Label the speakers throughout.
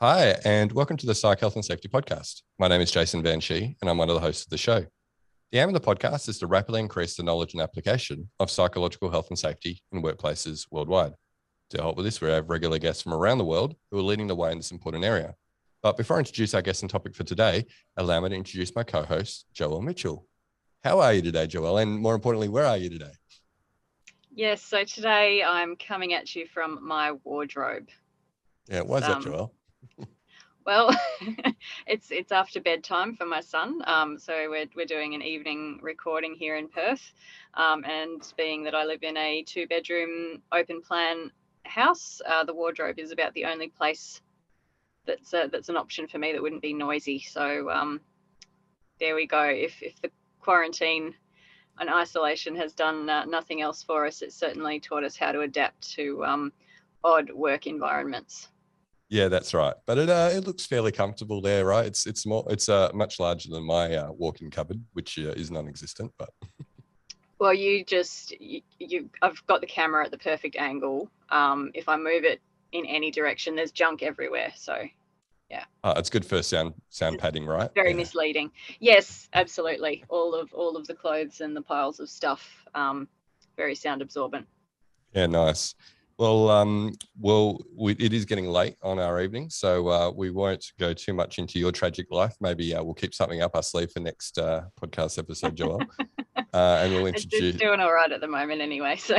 Speaker 1: Hi, and welcome to the Psych Health and Safety Podcast. My name is Jason Van Schie, and I'm one of the hosts of the show. The aim of the podcast is to rapidly increase the knowledge and application of psychological health and safety in workplaces worldwide. To help with this, we have regular guests from around the world who are leading the way in this important area. But before I introduce our guest and topic for today, allow me to introduce my co-host, Joelle Mitchell. How are you today, Joelle? And more importantly, where are you today?
Speaker 2: Yes, so today I'm coming at you from my wardrobe.
Speaker 1: Yeah, why is that, Joelle?
Speaker 2: Well, it's after bedtime for my son. So we're doing an evening recording here in Perth. And being that I live in a 2-bedroom open plan house, the wardrobe is about the only place that's an option for me that wouldn't be noisy. So there we go. If the quarantine and isolation has done nothing else for us, it certainly taught us how to adapt to odd work environments.
Speaker 1: Yeah, that's right. But it looks fairly comfortable there, right? It's much larger than my walk-in cupboard, which is non-existent. But
Speaker 2: Well, I've got the camera at the perfect angle. If I move it in any direction, there's junk everywhere. So yeah,
Speaker 1: it's good for sound padding, right?
Speaker 2: very
Speaker 1: Yeah,
Speaker 2: misleading. Yes, absolutely. All of the clothes and the piles of stuff, very sound absorbent.
Speaker 1: yeah, nice. Well, it is getting late on our evening, so we won't go too much into your tragic life. Maybe we'll keep something up our sleeve for next podcast episode, Joel, and we'll
Speaker 2: It's
Speaker 1: introduce.
Speaker 2: doing all right at the moment, anyway. So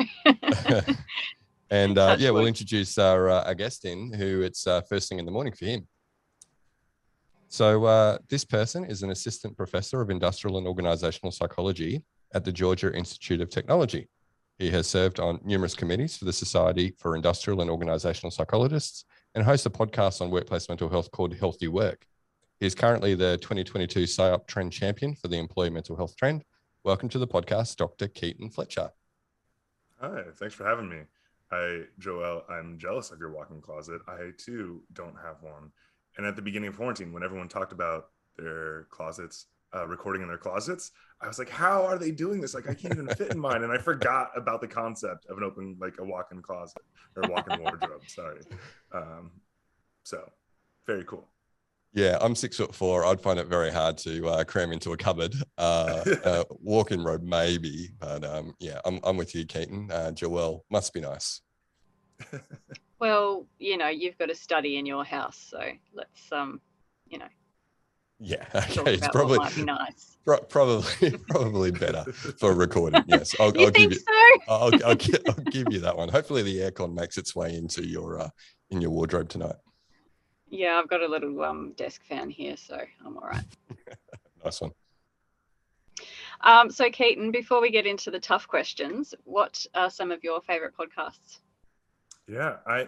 Speaker 1: And
Speaker 2: touch
Speaker 1: we'll
Speaker 2: wood.
Speaker 1: introduce our guest in, who it's first thing in the morning for him. So this person is an assistant professor of industrial and organizational psychology at the Georgia Institute of Technology. He has served on numerous committees for the Society for Industrial and Organizational Psychologists and hosts a podcast on workplace mental health called Healthy Work. He is currently the 2022 SIOP Trend Champion for the Employee Mental Health Trend. Welcome to the podcast, Dr. Keaton Fletcher.
Speaker 3: Hi, thanks for having me. Hi, Joelle. I'm jealous of your walk-in closet. I too don't have one. And at the beginning of quarantine, when everyone talked about their closets, recording in their closets, I was like, how are they doing this? Like, I can't even fit in mine. And I forgot about the concept of an open, like a walk-in closet or walk-in wardrobe. Sorry. So very cool.
Speaker 1: Yeah, I'm 6'4". I'd find it very hard to cram into a cupboard. Walk-in robe maybe, but yeah, I'm with you, Keaton. Joelle must be nice.
Speaker 2: Well, you've got a study in your house, so let's
Speaker 1: Yeah,
Speaker 2: talk
Speaker 1: okay, it's
Speaker 2: about what might be nice.
Speaker 1: probably better for recording. Yes, I'll
Speaker 2: You
Speaker 1: give
Speaker 2: think
Speaker 1: you.
Speaker 2: so?
Speaker 1: I'll give you that one. Hopefully, the aircon makes its way into your in your wardrobe tonight.
Speaker 2: Yeah, I've got a little desk fan here, so I'm all right.
Speaker 1: Nice one.
Speaker 2: So Keaton, before we get into the tough questions, what are some of your favorite podcasts?
Speaker 3: Yeah, I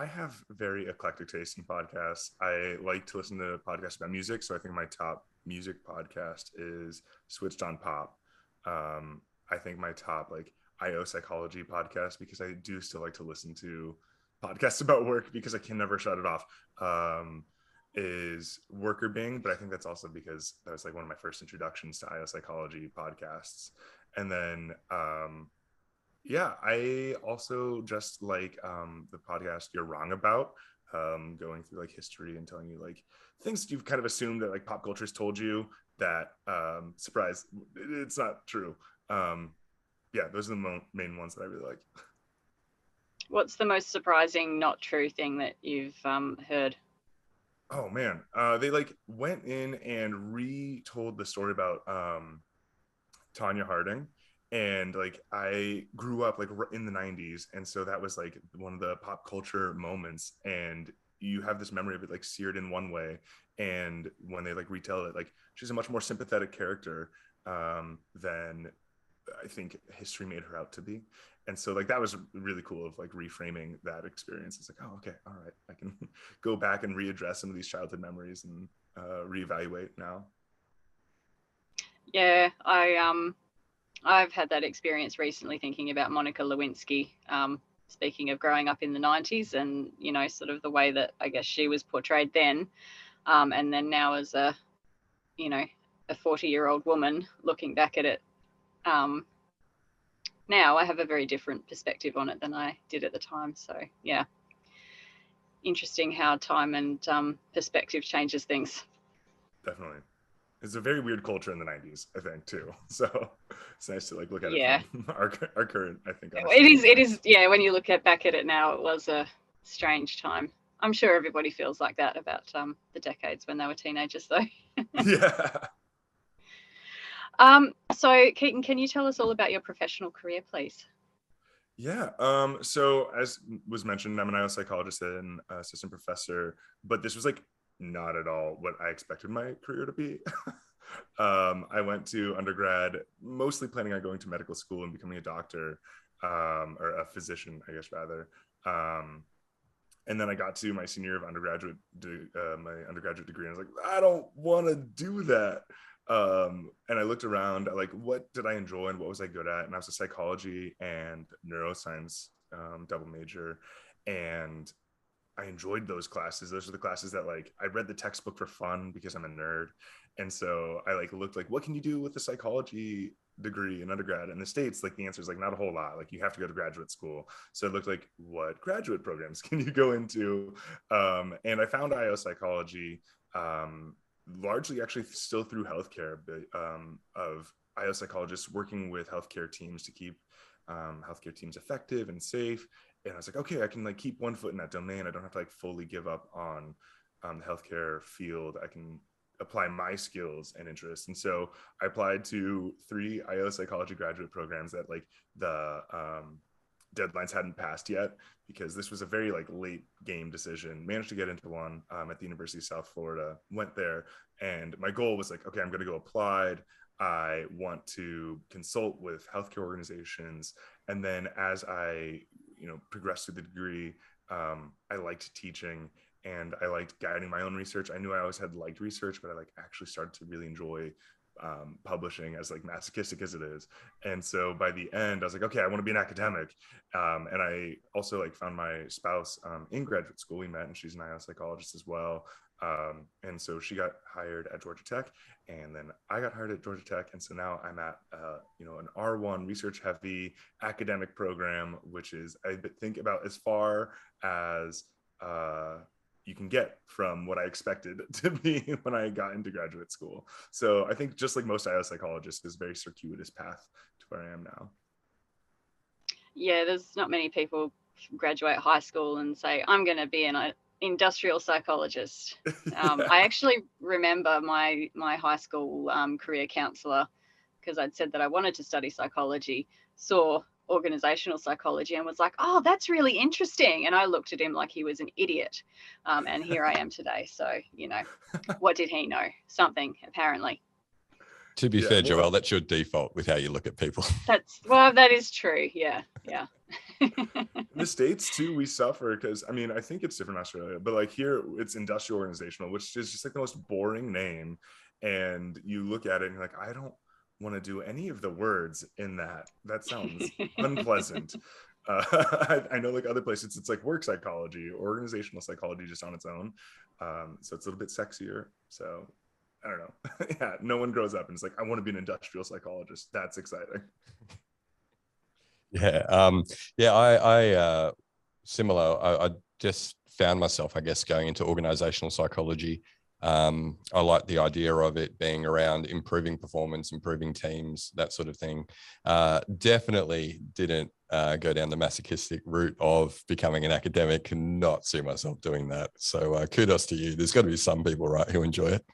Speaker 3: have very eclectic taste in podcasts. I like to listen to podcasts about music. So I think my top music podcast is Switched on Pop. I think my top IO psychology podcast, because I do still like to listen to podcasts about work because I can never shut it off. Is Worker Bing, but I think that's also because that was like one of my first introductions to IO psychology podcasts. And then yeah, I also just like the podcast You're Wrong About, going through like history and telling you like things that you've kind of assumed that like pop culture's told you that surprise, it's not true. Yeah, those are the main ones that I really like.
Speaker 2: What's the most surprising, not true thing that you've heard?
Speaker 3: Oh man, they like went in and retold the story about Tanya Harding. And like I grew up like in the 90s, and so that was like one of the pop culture moments, and you have this memory of it like seared in one way, and when they like retell it, like she's a much more sympathetic character than I think history made her out to be. And so like that was really cool of like reframing that experience. It's like, oh, okay, all right, I can go back and readdress some of these childhood memories and reevaluate now.
Speaker 2: Yeah, I've had that experience recently thinking about Monica Lewinsky. Speaking of growing up in the 90s and, sort of the way that I guess she was portrayed then. And then now as a 40-year-old woman looking back at it, now I have a very different perspective on it than I did at the time. So, yeah. interesting how time and perspective changes things.
Speaker 3: Definitely. It's a very weird culture in the 90s, I think, too. So it's nice to like look at
Speaker 2: Yeah.
Speaker 3: it from our current, I think.
Speaker 2: It is. Yeah. When you look back at it now, it was a strange time. I'm sure everybody feels like that about the decades when they were teenagers, though.
Speaker 3: Yeah.
Speaker 2: So Keaton, can you tell us all about your professional career, please?
Speaker 3: Yeah. So as was mentioned, I'm an IO psychologist and assistant professor, but this was like not at all what I expected my career to be. I went to undergrad mostly planning on going to medical school and becoming a doctor, or a physician, I guess, rather. And then I got to my senior year of my undergraduate degree, and I was like, I don't want to do that. And I looked around at like, what did I enjoy and what was I good at? And I was a psychology and neuroscience double major. And I enjoyed those classes. Those are the classes that like I read the textbook for fun because I'm a nerd. And so I like looked like, what can you do with a psychology degree in undergrad? In the States, like the answer is like not a whole lot. Like you have to go to graduate school. So it looked like, what graduate programs can you go into? And I found IO psychology largely actually still through healthcare, of IO psychologists working with healthcare teams to keep healthcare teams effective and safe. And I was like, okay, I can like keep one foot in that domain. I don't have to like fully give up on the healthcare field. I can apply my skills and interests. And so I applied to 3 IO psychology graduate programs that like the deadlines hadn't passed yet, because this was a very like late game decision. Managed to get into one at the University of South Florida, went there, and my goal was like, okay, I'm going to go applied. I want to consult with healthcare organizations. And then as I, progressed through the degree, I liked teaching and I liked guiding my own research. I knew I always had liked research, but I like actually started to really enjoy publishing, as like masochistic as it is. And so by the end, I was like, okay, I want to be an academic. And I also like found my spouse in graduate school. We met, and she's an IO psychologist as well. And so she got hired at Georgia Tech, and then I got hired at Georgia Tech. And so now I'm at, an R1 research heavy academic program, which is, I think, about as far as you can get from what I expected to be when I got into graduate school. So I think just like most IO psychologists, is a very circuitous path to where I am now.
Speaker 2: Yeah, there's not many people graduate high school and say, I'm going to be an industrial psychologist.
Speaker 3: Yeah.
Speaker 2: I actually remember my high school career counselor, because I'd said that I wanted to study psychology, saw organizational psychology and was like, oh, that's really interesting. And I looked at him like he was an idiot. And here I am today. So, what did he know? Something, apparently.
Speaker 1: To be fair, Joelle, that's your default with how you look at people.
Speaker 2: That is true. Yeah.
Speaker 3: In the States too, we suffer because I think it's different in Australia, but like here it's industrial organizational, which is just like the most boring name. And you look at it and you're like, I don't want to do any of the words in that. That sounds unpleasant. I know like other places it's like work psychology or organizational psychology just on its own. So it's a little bit sexier. So I don't know. Yeah, no one grows up and it's like, I want to be an industrial psychologist. That's exciting.
Speaker 1: Yeah. I similar. I just found myself, I guess, going into organizational psychology. I like the idea of it being around improving performance, improving teams, that sort of thing. Definitely didn't go down the masochistic route of becoming an academic, and not see myself doing that. So kudos to you. There's got to be some people, right, who enjoy it.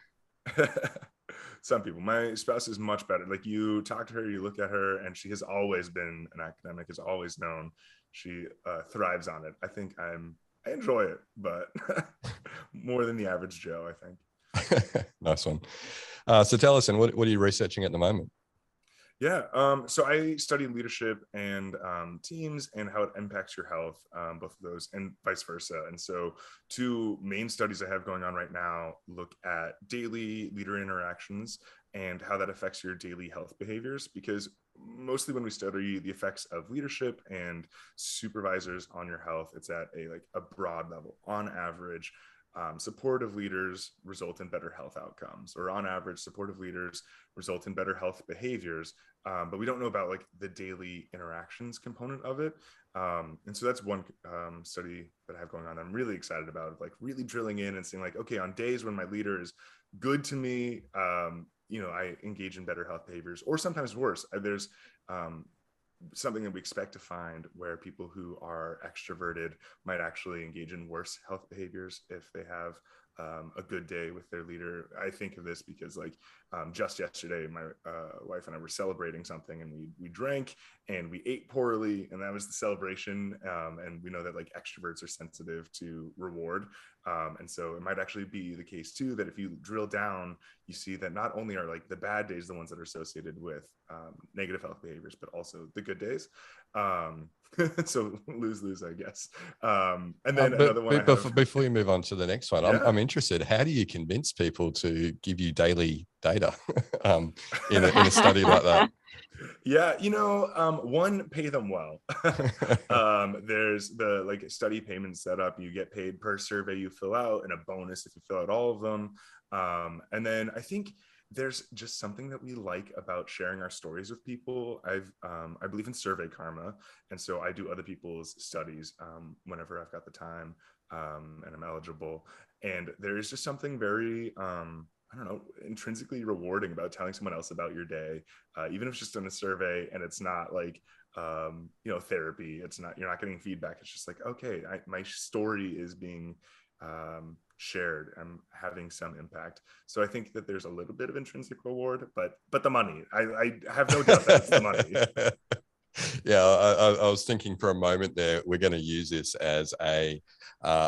Speaker 3: Some people. My spouse is much better. Like you talk to her, you look at her, and she has always been an academic, has always known. She thrives on it. I think I enjoy it, but more than the average Joe, I think.
Speaker 1: Nice one. So tell us, and what are you researching at the moment?
Speaker 3: Yeah, so I study leadership and teams and how it impacts your health, both of those, and vice versa. And so 2 main studies I have going on right now look at daily leader interactions and how that affects your daily health behaviors, because mostly when we study the effects of leadership and supervisors on your health, it's at a broad level. On average, supportive leaders result in better health outcomes, or on average, supportive leaders result in better health behaviors. But we don't know about like the daily interactions component of it. And so that's one study that I have going on that I'm really excited about, like really drilling in and seeing like, okay, on days when my leader is good to me, I engage in better health behaviors, or sometimes worse. There's something that we expect to find where people who are extroverted might actually engage in worse health behaviors if they have a good day with their leader. I think of this because like just yesterday, my wife and I were celebrating something, and we drank and we ate poorly, and that was the celebration. And we know that like extroverts are sensitive to reward. And so it might actually be the case too, that if you drill down, you see that not only are like the bad days the ones that are associated with negative health behaviors, but also the good days. So lose, I guess. And then another one.
Speaker 1: Before you move on to the next one,
Speaker 3: yeah.
Speaker 1: I'm interested. How do you convince people to give you daily data in a study like that?
Speaker 3: Yeah, one, pay them well. There's the like study payment setup. You get paid per survey you fill out, and a bonus if you fill out all of them. And then I think there's just something that we like about sharing our stories with people. I believe in survey karma, and so I do other people's studies whenever I've got the time and I'm eligible. And there is just something very I don't know, intrinsically rewarding about telling someone else about your day, even if it's just in a survey and it's not like, therapy. It's not, you're not getting feedback. It's just like, okay, my story is being shared. I'm having some impact. So I think that there's a little bit of intrinsic reward, but the money, I have no doubt that it's the money.
Speaker 1: Yeah, I was thinking for a moment there, we're going to use this as a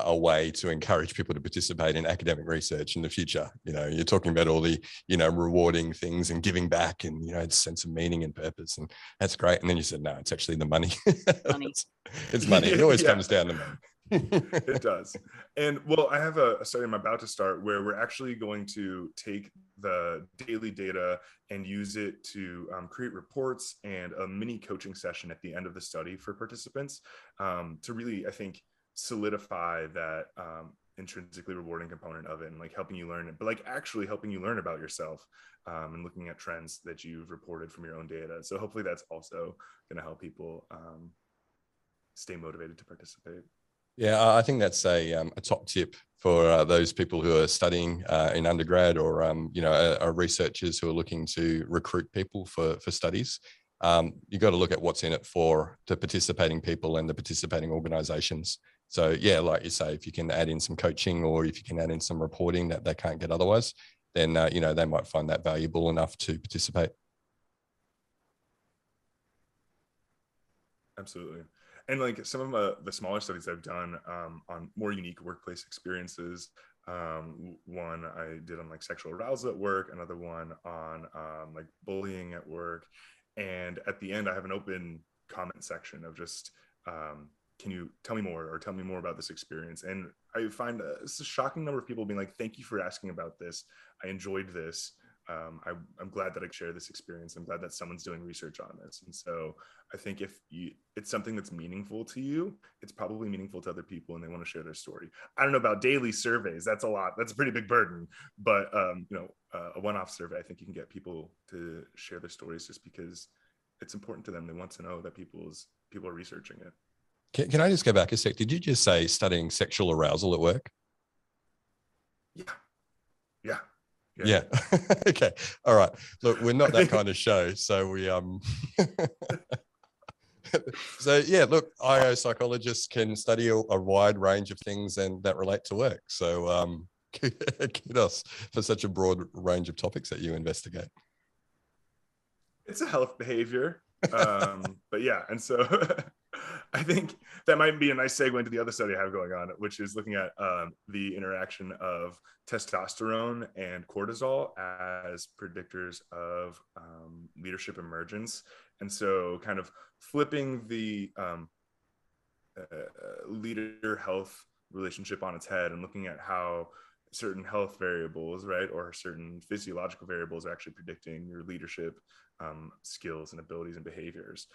Speaker 1: way to encourage people to participate in academic research in the future. You're talking about all the, rewarding things and giving back and, sense of meaning and purpose. And that's great. And then you said, no, it's actually the money.
Speaker 2: Money.
Speaker 1: It's money. It always comes down to money.
Speaker 3: It does. And well, I have a study I'm about to start where we're actually going to take the daily data and use it to create reports and a mini coaching session at the end of the study for participants to really, I think, solidify that intrinsically rewarding component of it, and like helping you learn it, but like actually helping you learn about yourself and looking at trends that you've reported from your own data. So hopefully that's also going to help people stay motivated to participate.
Speaker 1: Yeah, I think that's a top tip for those people who are studying in undergrad, or are researchers who are looking to recruit people for studies. You got to look at what's in it for the participating people and the participating organizations. So yeah, like you say, if you can add in some coaching, or if you can add in some reporting that they can't get otherwise, then they might find that valuable enough to participate.
Speaker 3: Absolutely. And like some of the smaller studies I've done on more unique workplace experiences. One I did on like sexual arousal at work, another one on like bullying at work. And at the end, I have an open comment section of just, can you tell me more, or tell me more about this experience? And I find it's a shocking number of people being like, thank you for asking about this. I enjoyed this. I'm glad that I share this experience. I'm glad that someone's doing research on this. And so I think if it's something that's meaningful to you, it's probably meaningful to other people, and they want to share their story. I don't know about daily surveys. That's a lot. That's a pretty big burden. But, a one-off survey, I think you can get people to share their stories just because it's important to them. They want to know that people are researching it.
Speaker 1: Can I just go back a sec? Did you just say studying sexual arousal at work?
Speaker 3: Yeah.
Speaker 1: Yeah. Okay. All right. Look, we're not that kind of show. So we, so yeah, look, IO psychologists can study a wide range of things and that relate to work. So kudos for such a broad range of topics that you investigate.
Speaker 3: It's a health behavior. But yeah, and so I think that might be a nice segue into the other study I have going on, which is looking at the interaction of testosterone and cortisol as predictors of leadership emergence. And so kind of flipping the leader health relationship on its head and looking at how certain health variables, right, or certain physiological variables are actually predicting your leadership skills and abilities and behaviors.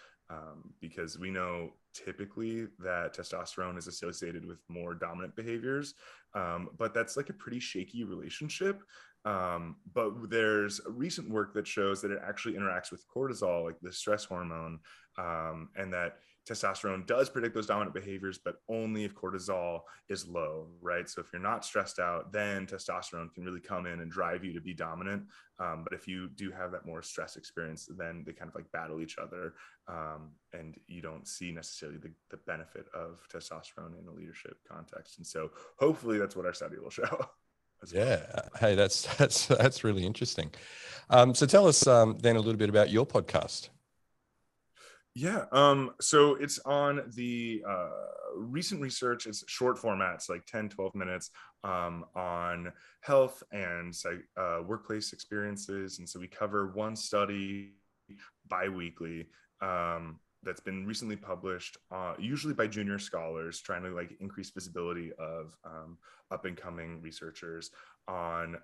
Speaker 3: Because we know typically that testosterone is associated with more dominant behaviors, but that's like a pretty shaky relationship. But there's recent work that shows that it actually interacts with cortisol, like the stress hormone, and that testosterone does predict those dominant behaviors, but only if cortisol is low, right? So if you're not stressed out, then testosterone can really come in and drive you to be dominant. But if you do have that more stress experience, then they kind of like battle each other, and you don't see necessarily the benefit of testosterone in a leadership context. And so hopefully that's what our study will show.
Speaker 1: Yeah. Hey, that's really interesting. So tell us then a little bit about your podcast.
Speaker 3: Yeah. So it's on the recent research. It's short formats, like 10, 12 minutes, on health and workplace experiences. And so we cover one study bi-weekly, that's been recently published, usually by junior scholars, trying to like increase visibility of up and coming researchers on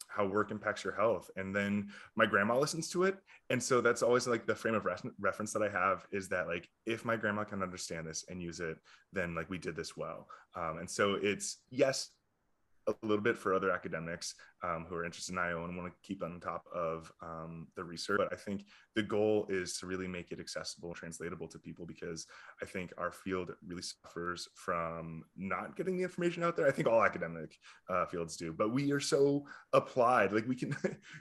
Speaker 3: how work impacts your health. And then my grandma listens to it. And so that's always like the frame of reference that I have, is that like, if my grandma can understand this and use it, then like we did this well. And so it's, yes, a little bit for other academics who are interested in IO and want to keep on top of the research. But I think the goal is to really make it accessible and translatable to people, because I think our field really suffers from not getting the information out there. I think all academic fields do, but we are so applied. Like we can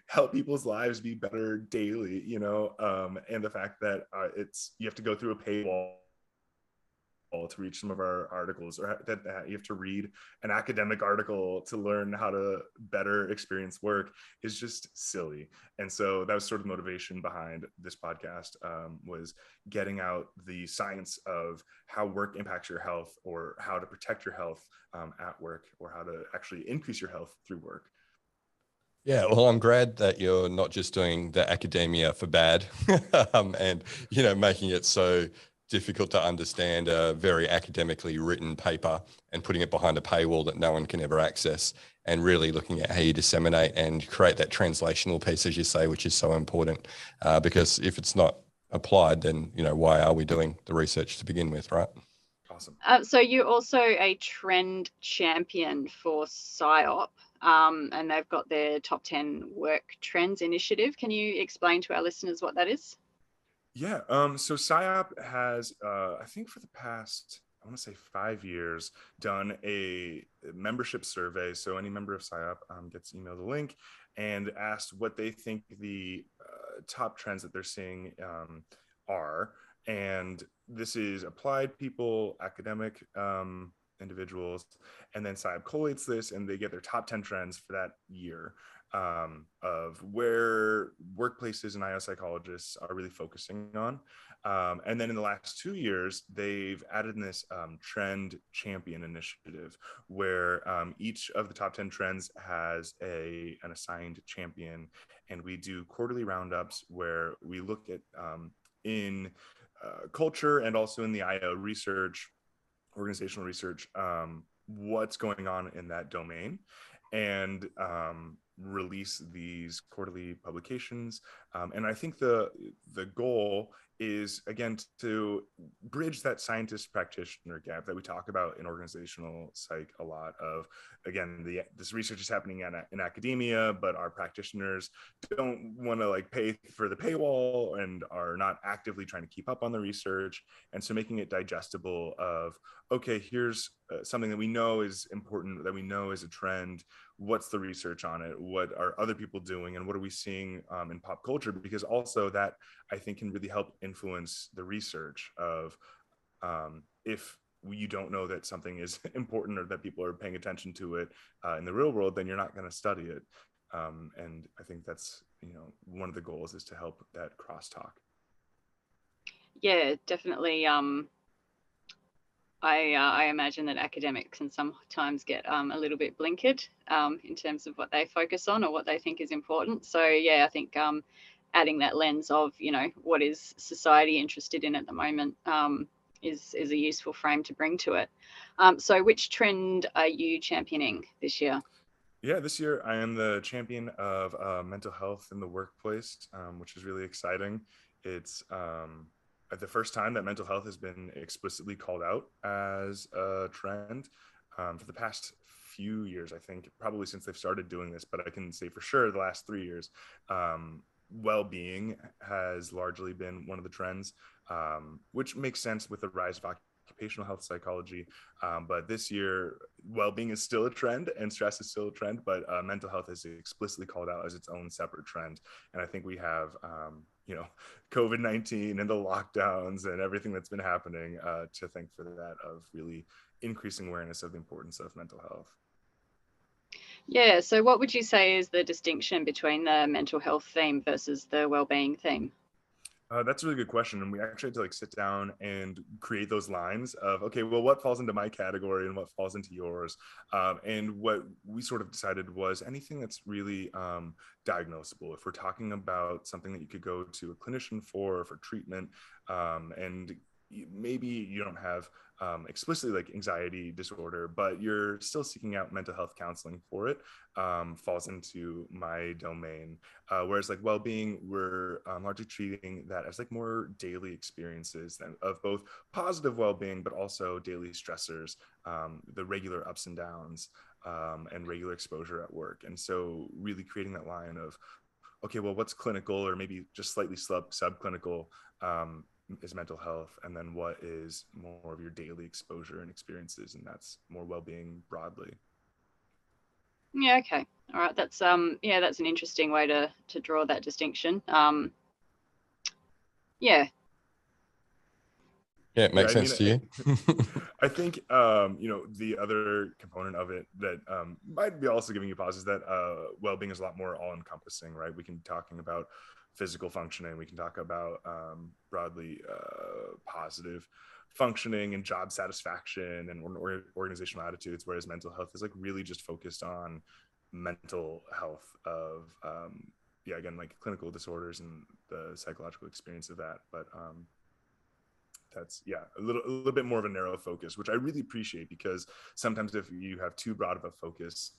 Speaker 3: help people's lives be better daily, you know, and the fact that you have to go through a paywall to reach some of our articles, or that you have to read an academic article to learn how to better experience work, is just silly. And so that was sort of motivation behind this podcast, was getting out the science of how work impacts your health, or how to protect your health at work, or how to actually increase your health through work.
Speaker 1: Yeah, well, I'm glad that you're not just doing the academia for bad, and making it so difficult to understand a very academically written paper and putting it behind a paywall that no one can ever access, and really looking at how you disseminate and create that translational piece, as you say, which is so important, because if it's not applied, then why are we doing the research to begin with, right?
Speaker 3: Awesome.
Speaker 2: So you're also a trend champion for SIOP, and they've got their top 10 work trends initiative. Can you explain to our listeners what that is?
Speaker 3: Yeah. So SIOP has, I think for the past, I want to say 5 years, done a membership survey. So any member of SIOP gets emailed a link and asked what they think the top trends that they're seeing are. And this is applied people, academic individuals, and then SIOP collates this and they get their top 10 trends for that year, of where workplaces and IO psychologists are really focusing on. And then in the last 2 years, they've added in this Trend Champion initiative, where each of the top 10 trends has an assigned champion. And we do quarterly roundups where we look at in culture and also in the IO research, organizational research, what's going on in that domain, and release these quarterly publications. And I think the goal is, again, to bridge that scientist practitioner gap that we talk about in organizational psych a lot of. Again, this research is happening in academia, but our practitioners don't want to like pay for the paywall and are not actively trying to keep up on the research. And so making it digestible of, okay, here's something that we know is important, that we know is a trend. What's the research on it? What are other people doing? And what are we seeing in pop culture? Because also that, I think, can really help influence the research of if you don't know that something is important or that people are paying attention to it in the real world, then you're not going to study it. And I think that's, one of the goals is to help that crosstalk.
Speaker 2: Yeah, definitely. I imagine that academics can sometimes get a little bit blinkered in terms of what they focus on or what they think is important. So yeah, I think adding that lens of, what is society interested in at the moment is a useful frame to bring to it. So which trend are you championing this year?
Speaker 3: Yeah, this year I am the champion of mental health in the workplace, which is really exciting. It's the first time that mental health has been explicitly called out as a trend. For the past few years, I think probably since they've started doing this, but I can say for sure the last 3 years, well-being has largely been one of the trends, which makes sense with the rise of occupational health psychology. But this year, well-being is still a trend and stress is still a trend, but mental health is explicitly called out as its own separate trend. And I think we have, COVID-19 and the lockdowns and everything that's been happening to thank for that, of really increasing awareness of the importance of mental health.
Speaker 2: Yeah, so what would you say is the distinction between the mental health theme versus the well-being theme?
Speaker 3: That's a really good question. And we actually had to sit down and create those lines of, okay, well, what falls into my category and what falls into yours? And what we sort of decided was anything that's really diagnosable. If we're talking about something that you could go to a clinician for treatment, and maybe you don't have explicitly like anxiety disorder, but you're still seeking out mental health counseling for it, falls into my domain. Whereas like well-being, we're largely treating that as like more daily experiences of both positive well-being, but also daily stressors, the regular ups and downs, and regular exposure at work. And so really creating that line of, okay, well, what's clinical or maybe just slightly subclinical is mental health, and then what is more of your daily exposure and experiences, and that's more well-being broadly.
Speaker 2: Yeah, okay. All right. That's that's an interesting way to draw that distinction. Yeah.
Speaker 1: Yeah, it makes sense to you.
Speaker 3: I think the other component of it that might be also giving you pause is that well-being is a lot more all-encompassing, right? We can be talking about physical functioning, we can talk about broadly positive functioning and job satisfaction and organizational attitudes, whereas mental health is like really just focused on mental health of again, like clinical disorders and the psychological experience of that. But that's a little bit more of a narrow focus, which I really appreciate, because sometimes if you have too broad of a focus,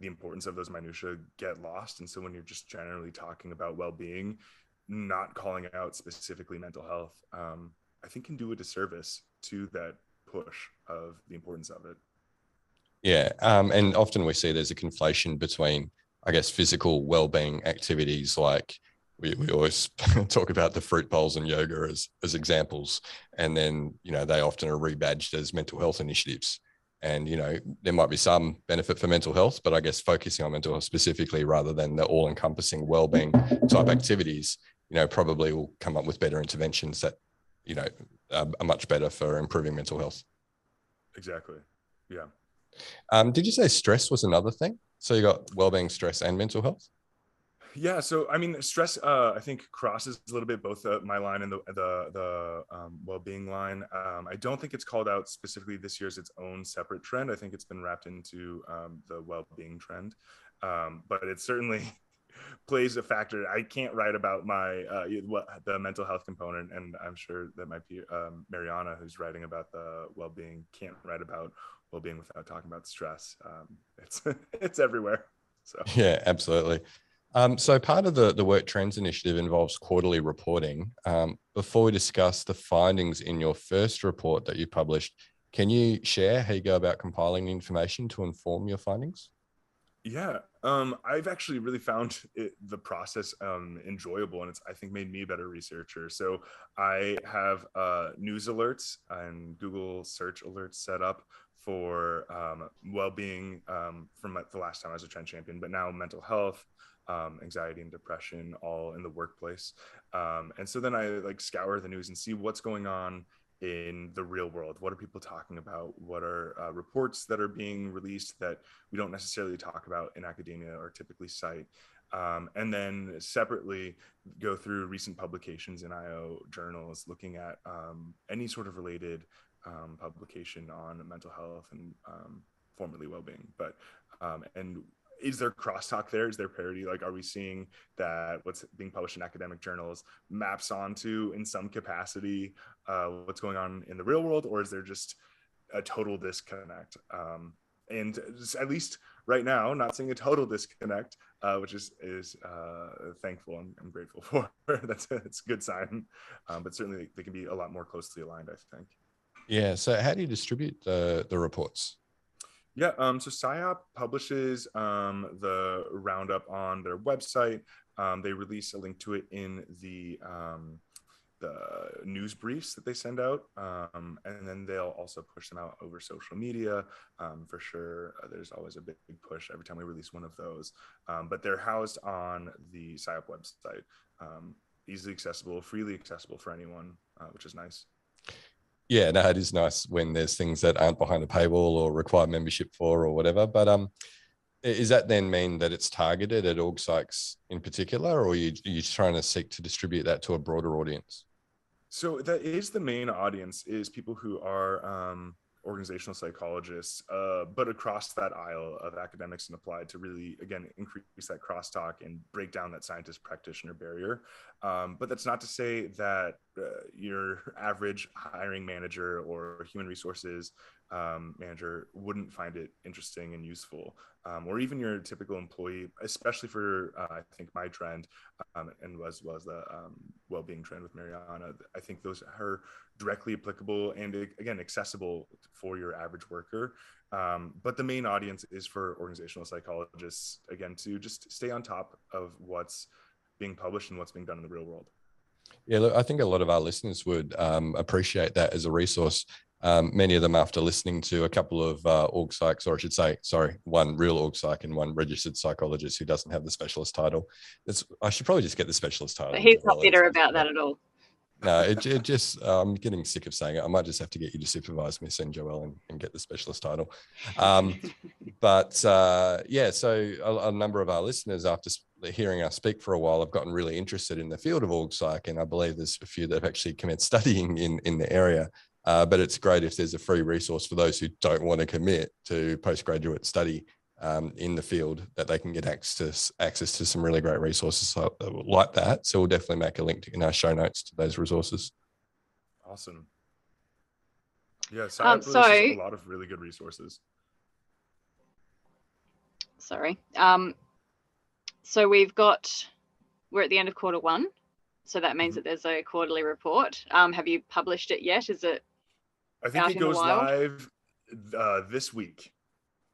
Speaker 3: the importance of those minutiae get lost. And so when you're just generally talking about well-being, not calling out specifically mental health, I think can do a disservice to that push of the importance of it.
Speaker 1: Yeah. And often we see there's a conflation between, I guess, physical well-being activities. Like we always talk about the fruit bowls and yoga as examples. And then, they often are rebadged as mental health initiatives. And, there might be some benefit for mental health, but I guess focusing on mental health specifically rather than the all-encompassing well-being type activities, probably will come up with better interventions that, are much better for improving mental health.
Speaker 3: Exactly. Yeah.
Speaker 1: Did you say stress was another thing? So you got well-being, stress, and mental health?
Speaker 3: Yeah. So, I mean, stress, I think crosses a little bit both my line and the well-being line. I don't think it's called out specifically this year as its own separate trend. I think it's been wrapped into the well-being trend, but it certainly plays a factor. I can't write about the mental health component, and I'm sure that might be Mariana, who's writing about the well-being, can't write about well-being without talking about stress. It's everywhere. So
Speaker 1: yeah, absolutely. So part of the Work Trends Initiative involves quarterly reporting. Before we discuss the findings in your first report that you published, can you share how you go about compiling the information to inform your findings?
Speaker 3: Yeah, I've actually really found the process enjoyable, and it's, I think, made me a better researcher. So I have news alerts and Google search alerts set up for well-being from the last time I was a Trend Champion, but now mental health, anxiety and depression, all in the workplace. And so then I scour the news and see what's going on in the real world. What are people talking about? What are reports that are being released that we don't necessarily talk about in academia or typically cite? And then separately go through recent publications in IO journals, looking at any sort of related publication on mental health and formerly well-being. But and is there crosstalk there? Is there parity? Are we seeing that what's being published in academic journals maps onto, in some capacity, what's going on in the real world, or is there just a total disconnect? And at least right now, not seeing a total disconnect, which is thankful. I'm grateful for. That's a good sign. But certainly they can be a lot more closely aligned, I think.
Speaker 1: Yeah. So how do you distribute the reports?
Speaker 3: Yeah, so SIOP publishes the roundup on their website. They release a link to it in the news briefs that they send out, and then they'll also push them out over social media. For sure, there's always a big push every time we release one of those. But they're housed on the SIOP website, easily accessible, freely accessible for anyone, which is nice.
Speaker 1: Yeah, no, it is nice when there's things that aren't behind a paywall or require membership for or whatever. But is that then mean that it's targeted at org psychs in particular, or are you trying to seek to distribute that to a broader audience?
Speaker 3: So that is the main audience, is people who are organizational psychologists, but across that aisle of academics and applied, to really, again, increase that crosstalk and break down that scientist practitioner barrier. But that's not to say that your average hiring manager or human resources manager wouldn't find it interesting and useful, or even your typical employee, especially for I think my trend, and was the well-being trend with Mariana. I think those are directly applicable and, again, accessible for your average worker. But the main audience is for organizational psychologists, again, to just stay on top of what's being published and what's being done in the real world.
Speaker 1: Yeah, look, I think a lot of our listeners would appreciate that as a resource. Many of them, after listening to a couple of org psychs, or I should say, sorry, one real org psych and one registered psychologist who doesn't have the specialist title. I should probably just get the specialist title.
Speaker 2: But he's not bitter about that at all.
Speaker 1: No, it just, I'm getting sick of saying it. I might just have to get you to supervise me, send Joelle, and get the specialist title. But yeah, so a number of our listeners, after hearing us speak for a while, have gotten really interested in the field of org psych, and I believe there's a few that have actually commenced studying in the area. But it's great if there's a free resource for those who don't want to commit to postgraduate study in the field, that they can get access to some really great resources like that. So we'll definitely make a link in our show notes to those resources.
Speaker 3: Awesome. Yeah, SIOP releases a lot of really good resources.
Speaker 2: Sorry. So we're at the end of quarter one. So that means that there's a quarterly report. Have you published it yet? Is it?
Speaker 3: I think it goes live this week.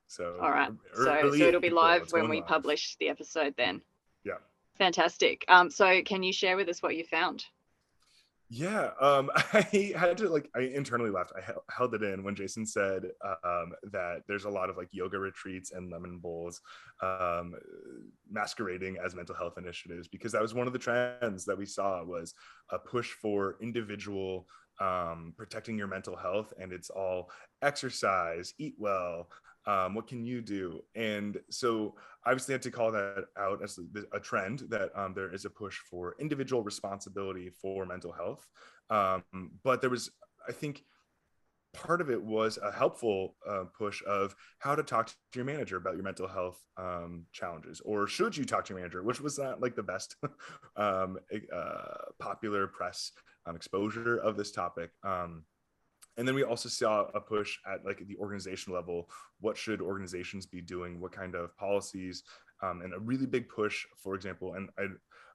Speaker 3: So
Speaker 2: all right. So it'll be live when we publish the episode then.
Speaker 3: Yeah.
Speaker 2: Fantastic. So can you share with us what you found?
Speaker 3: Yeah, I had to I internally laughed. I held it in when Jason said that there's a lot of yoga retreats and lemon bowls masquerading as mental health initiatives, because that was one of the trends that we saw, was a push for individual protecting your mental health. And it's all exercise, eat well, what can you do? And so I obviously had to call that out as a trend, that there is a push for individual responsibility for mental health. But there was, I think, part of it was a helpful push of how to talk to your manager about your mental health challenges, or should you talk to your manager, which was not the best popular press exposure of this topic. And then we also saw a push at the organizational level. What should organizations be doing? What kind of policies? And a really big push, for example, and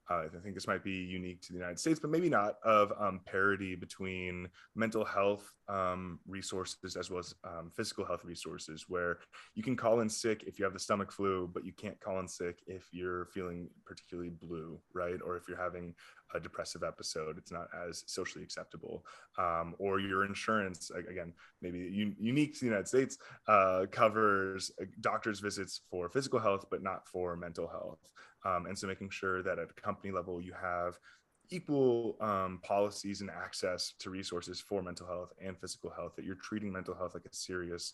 Speaker 3: I think this might be unique to the United States, but maybe not, of parity between mental health resources as well as physical health resources, where you can call in sick if you have the stomach flu, but you can't call in sick if you're feeling particularly blue, right? Or if you're having a depressive episode, it's not as socially acceptable. Or your insurance, again, maybe unique to the United States, covers doctor's visits for physical health, but not for mental health. And so making sure that at a company level, you have equal policies and access to resources for mental health and physical health, that you're treating mental health like a serious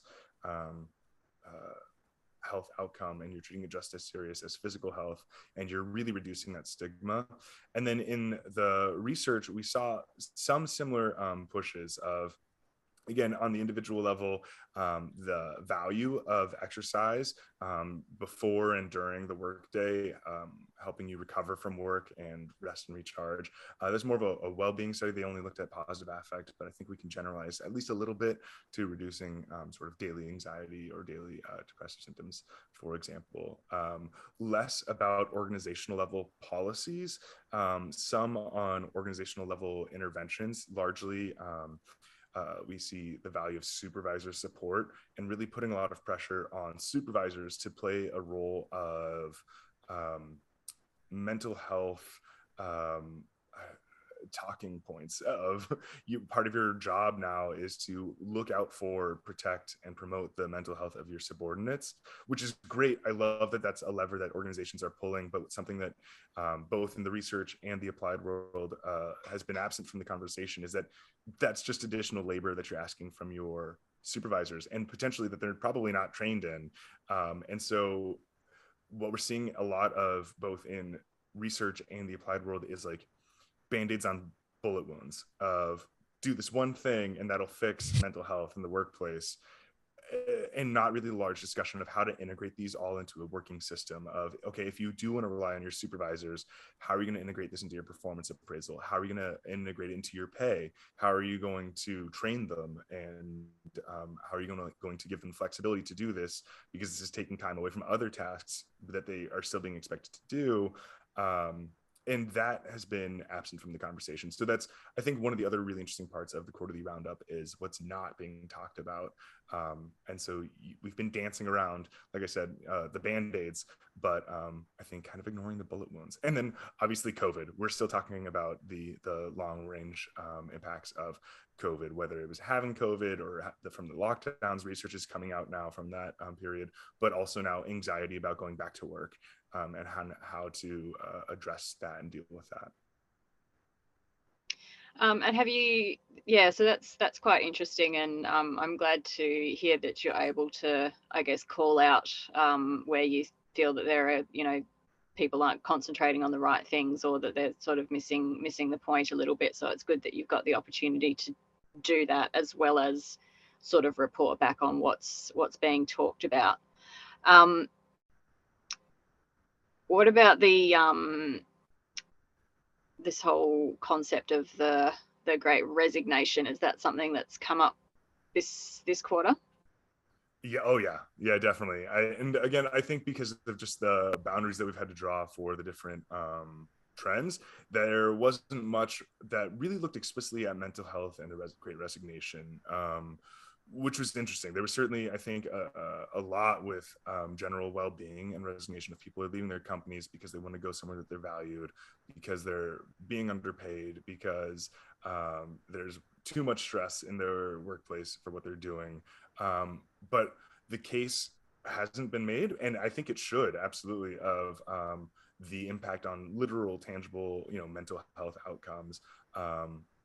Speaker 3: health outcome, and you're treating it just as serious as physical health, and you're really reducing that stigma. And then in the research, we saw some similar pushes of, again, on the individual level, the value of exercise before and during the workday, helping you recover from work and rest and recharge. There's more of a well-being study. They only looked at positive affect, but I think we can generalize at least a little bit to reducing sort of daily anxiety or daily depressive symptoms, for example. Less about organizational level policies, some on organizational level interventions, largely we see the value of supervisor support and really putting a lot of pressure on supervisors to play a role of mental health talking points of you. Part of your job now is to look out for, protect, and promote the mental health of your subordinates, which is great. I love that that's a lever that organizations are pulling, but something that both in the research and the applied world has been absent from the conversation is that that's just additional labor that you're asking from your supervisors, and potentially that they're probably not trained in. And so what we're seeing a lot of both in research and the applied world is like band-aids on bullet wounds of do this one thing and that'll fix mental health in the workplace, and not really a large discussion of how to integrate these all into a working system of, okay, if you do want to rely on your supervisors, how are you going to integrate this into your performance appraisal? How are you going to integrate it into your pay? How are you going to train them? And how are you going to give them flexibility to do this? Because this is taking time away from other tasks that they are still being expected to do. And that has been absent from the conversation. So that's, I think, one of the other really interesting parts of the quarterly roundup is what's not being talked about. And so we've been dancing around, like I said, the Band-Aids, but I think kind of ignoring the bullet wounds. And then obviously COVID, we're still talking about the long range impacts of COVID, whether it was having COVID or from the lockdowns. Research is coming out now from that period, but also now anxiety about going back to work. And how to address that and deal with that.
Speaker 2: And have you, so that's quite interesting, and I'm glad to hear that you're able to, I guess, call out where you feel that there are, people aren't concentrating on the right things, or that they're sort of missing the point a little bit. So it's good that you've got the opportunity to do that, as well as sort of report back on what's being talked about. What about the this whole concept of the Great Resignation? Is that something that's come up this quarter?
Speaker 3: Yeah. Oh, yeah. Yeah, definitely. And again, I think because of just the boundaries that we've had to draw for the different trends, there wasn't much that really looked explicitly at mental health and the Great Resignation. Which was interesting. There was certainly, I think, a lot with general well-being and resignation of people are leaving their companies because they want to go somewhere that they're valued, because they're being underpaid, because there's too much stress in their workplace for what they're doing. But the case hasn't been made, and I think it should, absolutely, of the impact on literal, tangible, mental health outcomes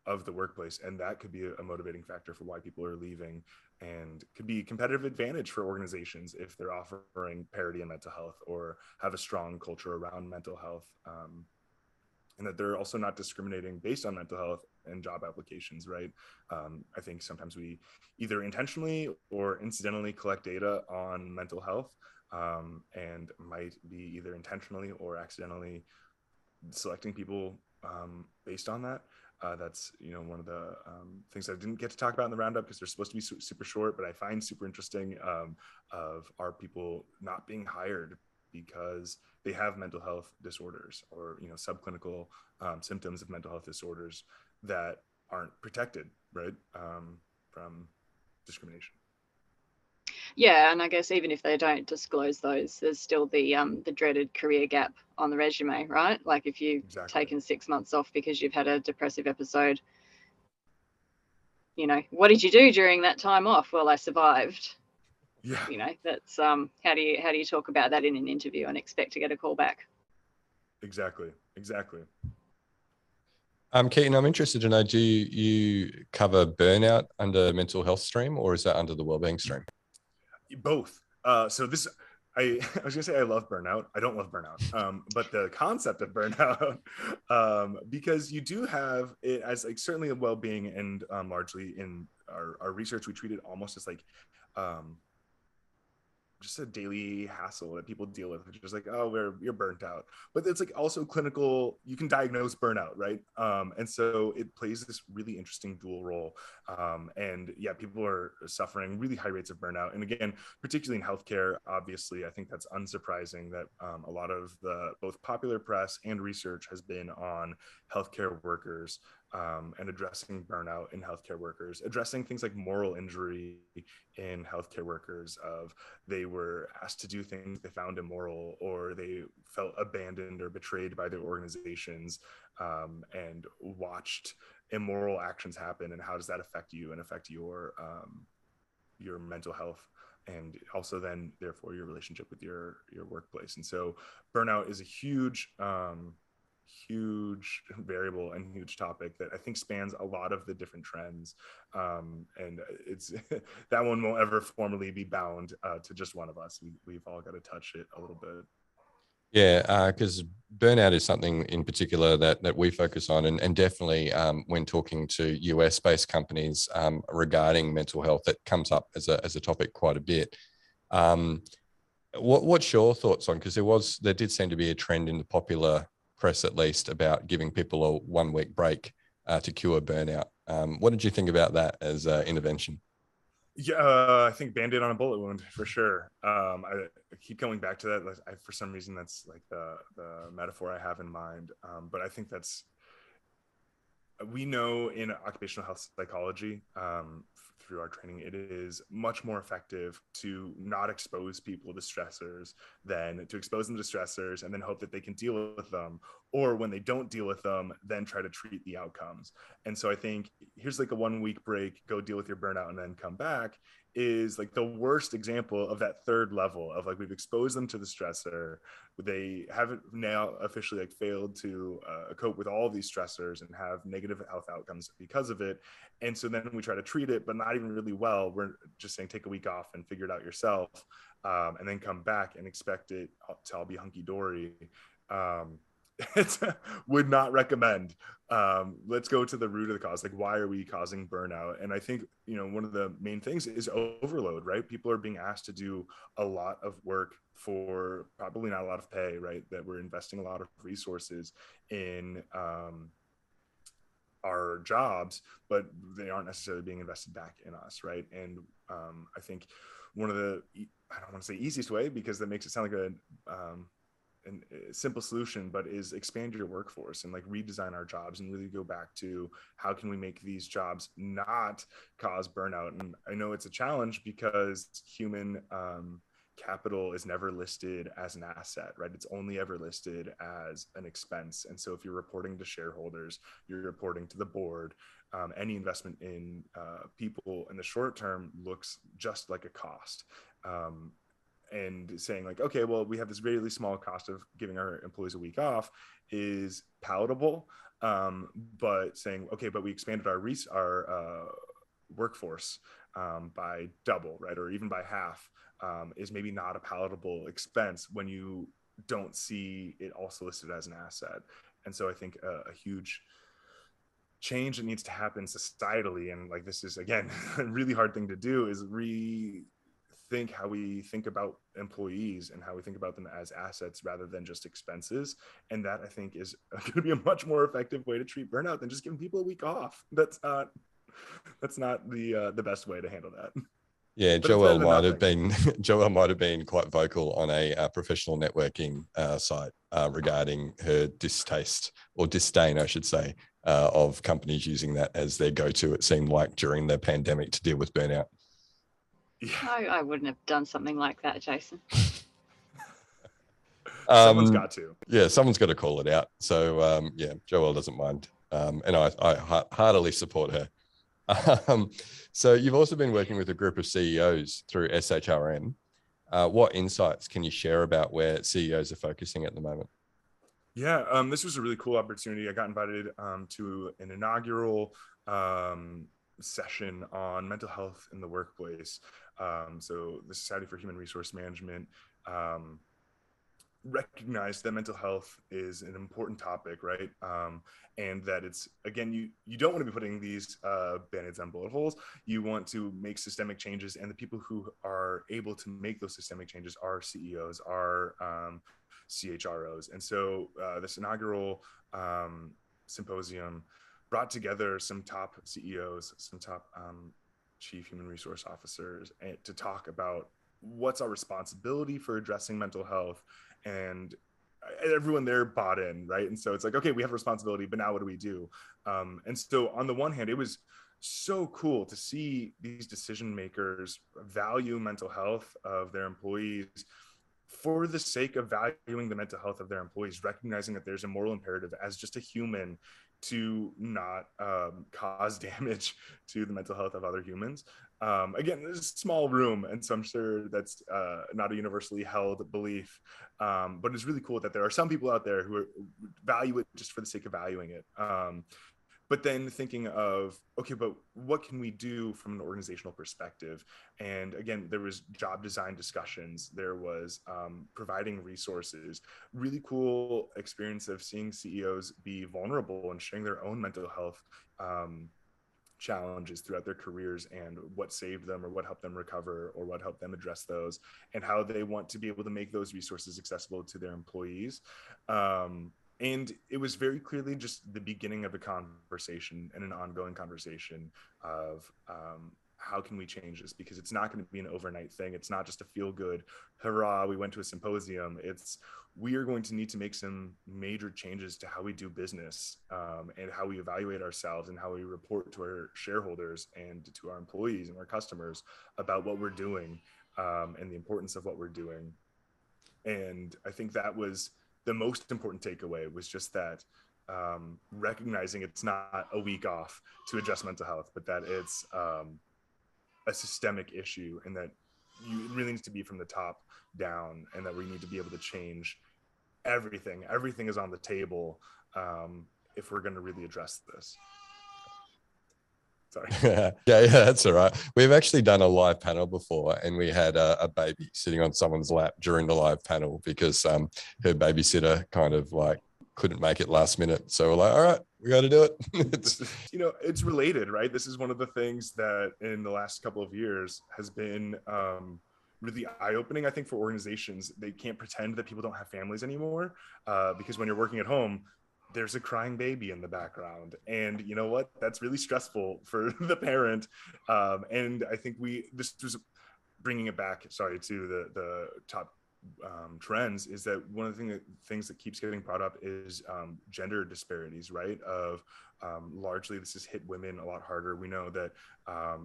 Speaker 3: of the workplace. And that could be a motivating factor for why people are leaving, and could be a competitive advantage for organizations if they're offering parity in mental health or have a strong culture around mental health, and that they're also not discriminating based on mental health and job applications, right? I think sometimes we either intentionally or incidentally collect data on mental health, and might be either intentionally or accidentally selecting people based on that. That's one of the things I didn't get to talk about in the roundup because they're supposed to be super short, but I find super interesting of are people not being hired because they have mental health disorders or subclinical symptoms of mental health disorders that aren't protected, right, from discrimination.
Speaker 2: Yeah, and I guess even if they don't disclose those, there's still the dreaded career gap on the resume, right? Like if you've taken 6 months off because you've had a depressive episode, what did you do during that time off? Well, I survived.
Speaker 3: Yeah.
Speaker 2: That's how do you talk about that in an interview and expect to get a call back?
Speaker 3: Exactly.
Speaker 1: Keaton, I'm interested to know, do you cover burnout under mental health stream, or is that under the wellbeing stream?
Speaker 3: Both. So this, I was gonna say I love burnout. I don't love burnout, but the concept of burnout, because you do have it as like certainly a well-being, and largely in our research, we treat it almost as like just a daily hassle that people deal with, which is like, oh, you're burnt out. But it's like also clinical, you can diagnose burnout, right? And so it plays this really interesting dual role. And yeah, people are suffering really high rates of burnout. And again, particularly in healthcare, obviously, I think that's unsurprising that a lot of the both popular press and research has been on healthcare workers and addressing burnout in healthcare workers, addressing things like moral injury in healthcare workers, of they were asked to do things they found immoral, or they felt abandoned or betrayed by their organizations, and watched immoral actions happen, and how does that affect you and affect your mental health, and also then therefore your relationship with your workplace. And so burnout is a huge variable and huge topic that I think spans a lot of the different trends, and it's that one won't ever formally be bound to just one of us. We've all got to touch it a little bit.
Speaker 1: Yeah, because burnout is something in particular that we focus on, and definitely when talking to US-based companies regarding mental health, it comes up as a topic quite a bit. What's your thoughts on? Because there did seem to be a trend in the popular press, at least, about giving people a 1 week break to cure burnout. What did you think about that as intervention?
Speaker 3: Yeah, I think Band-Aid on a bullet wound for sure. I keep coming back to that. For some reason, that's like the metaphor I have in mind. But I think we know in occupational health psychology, through our training, it is much more effective to not expose people to stressors than to expose them to stressors and then hope that they can deal with them, or when they don't deal with them, then try to treat the outcomes. And so I think here's like a 1 week break, go deal with your burnout and then come back, is like the worst example of that third level of like, we've exposed them to the stressor, they haven't now officially like failed to cope with all of these stressors and have negative health outcomes because of it. And so then we try to treat it, but not even really well. We're just saying take a week off and figure it out yourself, and then come back and expect it to all be hunky-dory. Would not recommend. Let's go to the root of the cause. Like, why are we causing burnout? And I think, one of the main things is overload, right? People are being asked to do a lot of work for probably not a lot of pay, right? That we're investing a lot of resources in our jobs, but they aren't necessarily being invested back in us, right? And I think one of the, I don't want to say easiest way, because that makes it sound like a simple solution, but is expand your workforce and like redesign our jobs and really go back to how can we make these jobs not cause burnout. And I know it's a challenge because human capital is never listed as an asset, right? It's only ever listed as an expense. And so if you're reporting to shareholders, you're reporting to the board, any investment in people in the short term looks just like a cost. And saying like, okay, well, we have this really small cost of giving our employees a week off is palatable. But saying, okay, but we expanded our workforce by double, right? Or even by half, is maybe not a palatable expense when you don't see it also listed as an asset. And so I think a huge change that needs to happen societally, and like this is again a really hard thing to do, is think how we think about employees and how we think about them as assets rather than just expenses. And that I think is going to be a much more effective way to treat burnout than just giving people a week off. That's not the best way to handle that.
Speaker 1: Yeah, Joelle might have been quite vocal on a professional networking site regarding her distaste, or disdain, I should say, of companies using that as their go-to, it seemed like, during the pandemic to deal with burnout.
Speaker 2: Yeah. I wouldn't have done something like that, Jason.
Speaker 3: Someone's got to.
Speaker 1: Yeah, someone's got to call it out. So yeah, Joelle doesn't mind, and I heartily support her. So you've also been working with a group of CEOs through SHRM. What insights can you share about where CEOs are focusing at the moment?
Speaker 3: Yeah, this was a really cool opportunity. I got invited to an inaugural session on mental health in the workplace. So the Society for Human Resource Management recognized that mental health is an important topic, right? And that it's, again, you don't want to be putting these band-aids on bullet holes. You want to make systemic changes, and the people who are able to make those systemic changes are CEOs, are CHROs. And so this inaugural symposium brought together some top CEOs, some top chief human resource officers, to talk about what's our responsibility for addressing mental health, and everyone there bought in, right? And so it's like, okay, we have a responsibility, but now what do we do? And so on the one hand, it was so cool to see these decision makers value mental health of their employees for the sake of valuing the mental health of their employees, recognizing that there's a moral imperative as just a human to not cause damage to the mental health of other humans. Again, there's a small room, and so I'm sure that's not a universally held belief, but it's really cool that there are some people out there who value it just for the sake of valuing it. But then thinking of, okay, but what can we do from an organizational perspective? And again, there was job design discussions, there was providing resources, really cool experience of seeing CEOs be vulnerable and sharing their own mental health challenges throughout their careers, and what saved them or what helped them recover or what helped them address those, and how they want to be able to make those resources accessible to their employees. And it was very clearly just the beginning of a conversation and an ongoing conversation of how can we change this? Because it's not going to be an overnight thing. It's not just a feel good, hurrah, we went to a symposium. We are going to need to make some major changes to how we do business, and how we evaluate ourselves, and how we report to our shareholders and to our employees and our customers about what we're doing, and the importance of what we're doing. And I think that was the most important takeaway, was just that recognizing it's not a week off to address mental health, but that it's a systemic issue, and that it really needs to be from the top down, and that we need to be able to change everything. Everything is on the table if we're going to really address this. Sorry.
Speaker 1: Yeah, that's all right. We've actually done a live panel before, and we had a baby sitting on someone's lap during the live panel because her babysitter kind of like couldn't make it last minute. So we're like, all right, we got to do it.
Speaker 3: It's related, right? This is one of the things that in the last couple of years has been really eye-opening, I think, for organizations. They can't pretend that people don't have families anymore, because when you're working at home, there's a crying baby in the background, and you know what, that's really stressful for the parent. And I think this was bringing it back, sorry, to the top trends, is that one of the things that keeps getting brought up is gender disparities, right? Of largely this has hit women a lot harder. We know that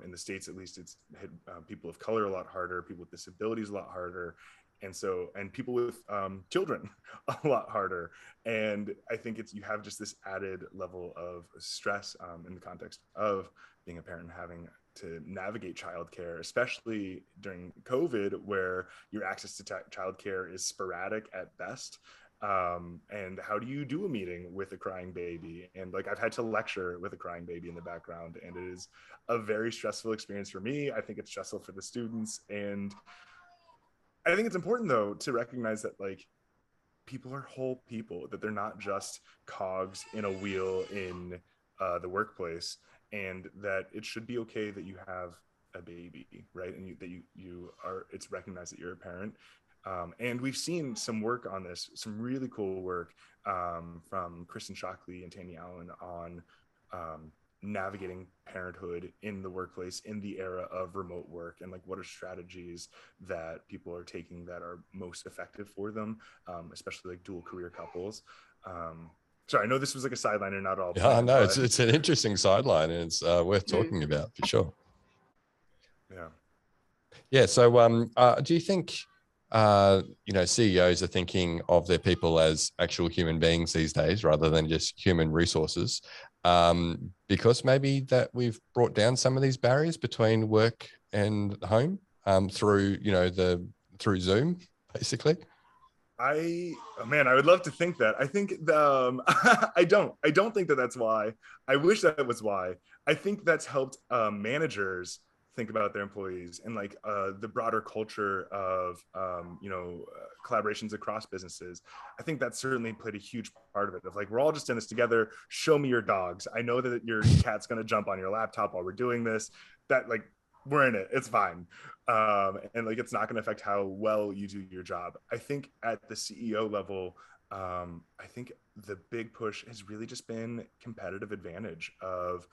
Speaker 3: in the States, at least, it's hit people of color a lot harder, people with disabilities a lot harder, and people with children a lot harder. And I think you have just this added level of stress in the context of being a parent and having to navigate childcare, especially during COVID, where your access to childcare is sporadic at best. And how do you do a meeting with a crying baby? And like, I've had to lecture with a crying baby in the background, and it is a very stressful experience for me. I think it's stressful for the students. And I think it's important, though, to recognize that like people are whole people, that they're not just cogs in a wheel in the workplace, and that it should be okay that you have a baby, right? And it's recognized that you're a parent. And we've seen some work on this, some really cool work from Kristen Shockley and Tanya Allen on navigating parenthood in the workplace in the era of remote work, and like what are strategies that people are taking that are most effective for them, especially like dual career couples. Sorry, I know this was like a sideline and not all.
Speaker 1: Yeah, no, it's an interesting sideline, and it's worth talking about for sure. Yeah. So do you think CEOs are thinking of their people as actual human beings these days rather than just human resources? Because maybe that we've brought down some of these barriers between work and home through Zoom, basically.
Speaker 3: I would love to think that. I think I don't think that that's why. I wish that was why. I think that's helped managers think about their employees, and like the broader culture of collaborations across businesses. I think that certainly played a huge part of it, of like, we're all just in this together. Show me your dogs. I know that your cat's going to jump on your laptop while we're doing this. That, like, we're in it, it's fine. And like, it's not going to affect how well you do your job. I think at the CEO level, I think the big push has really just been competitive advantage of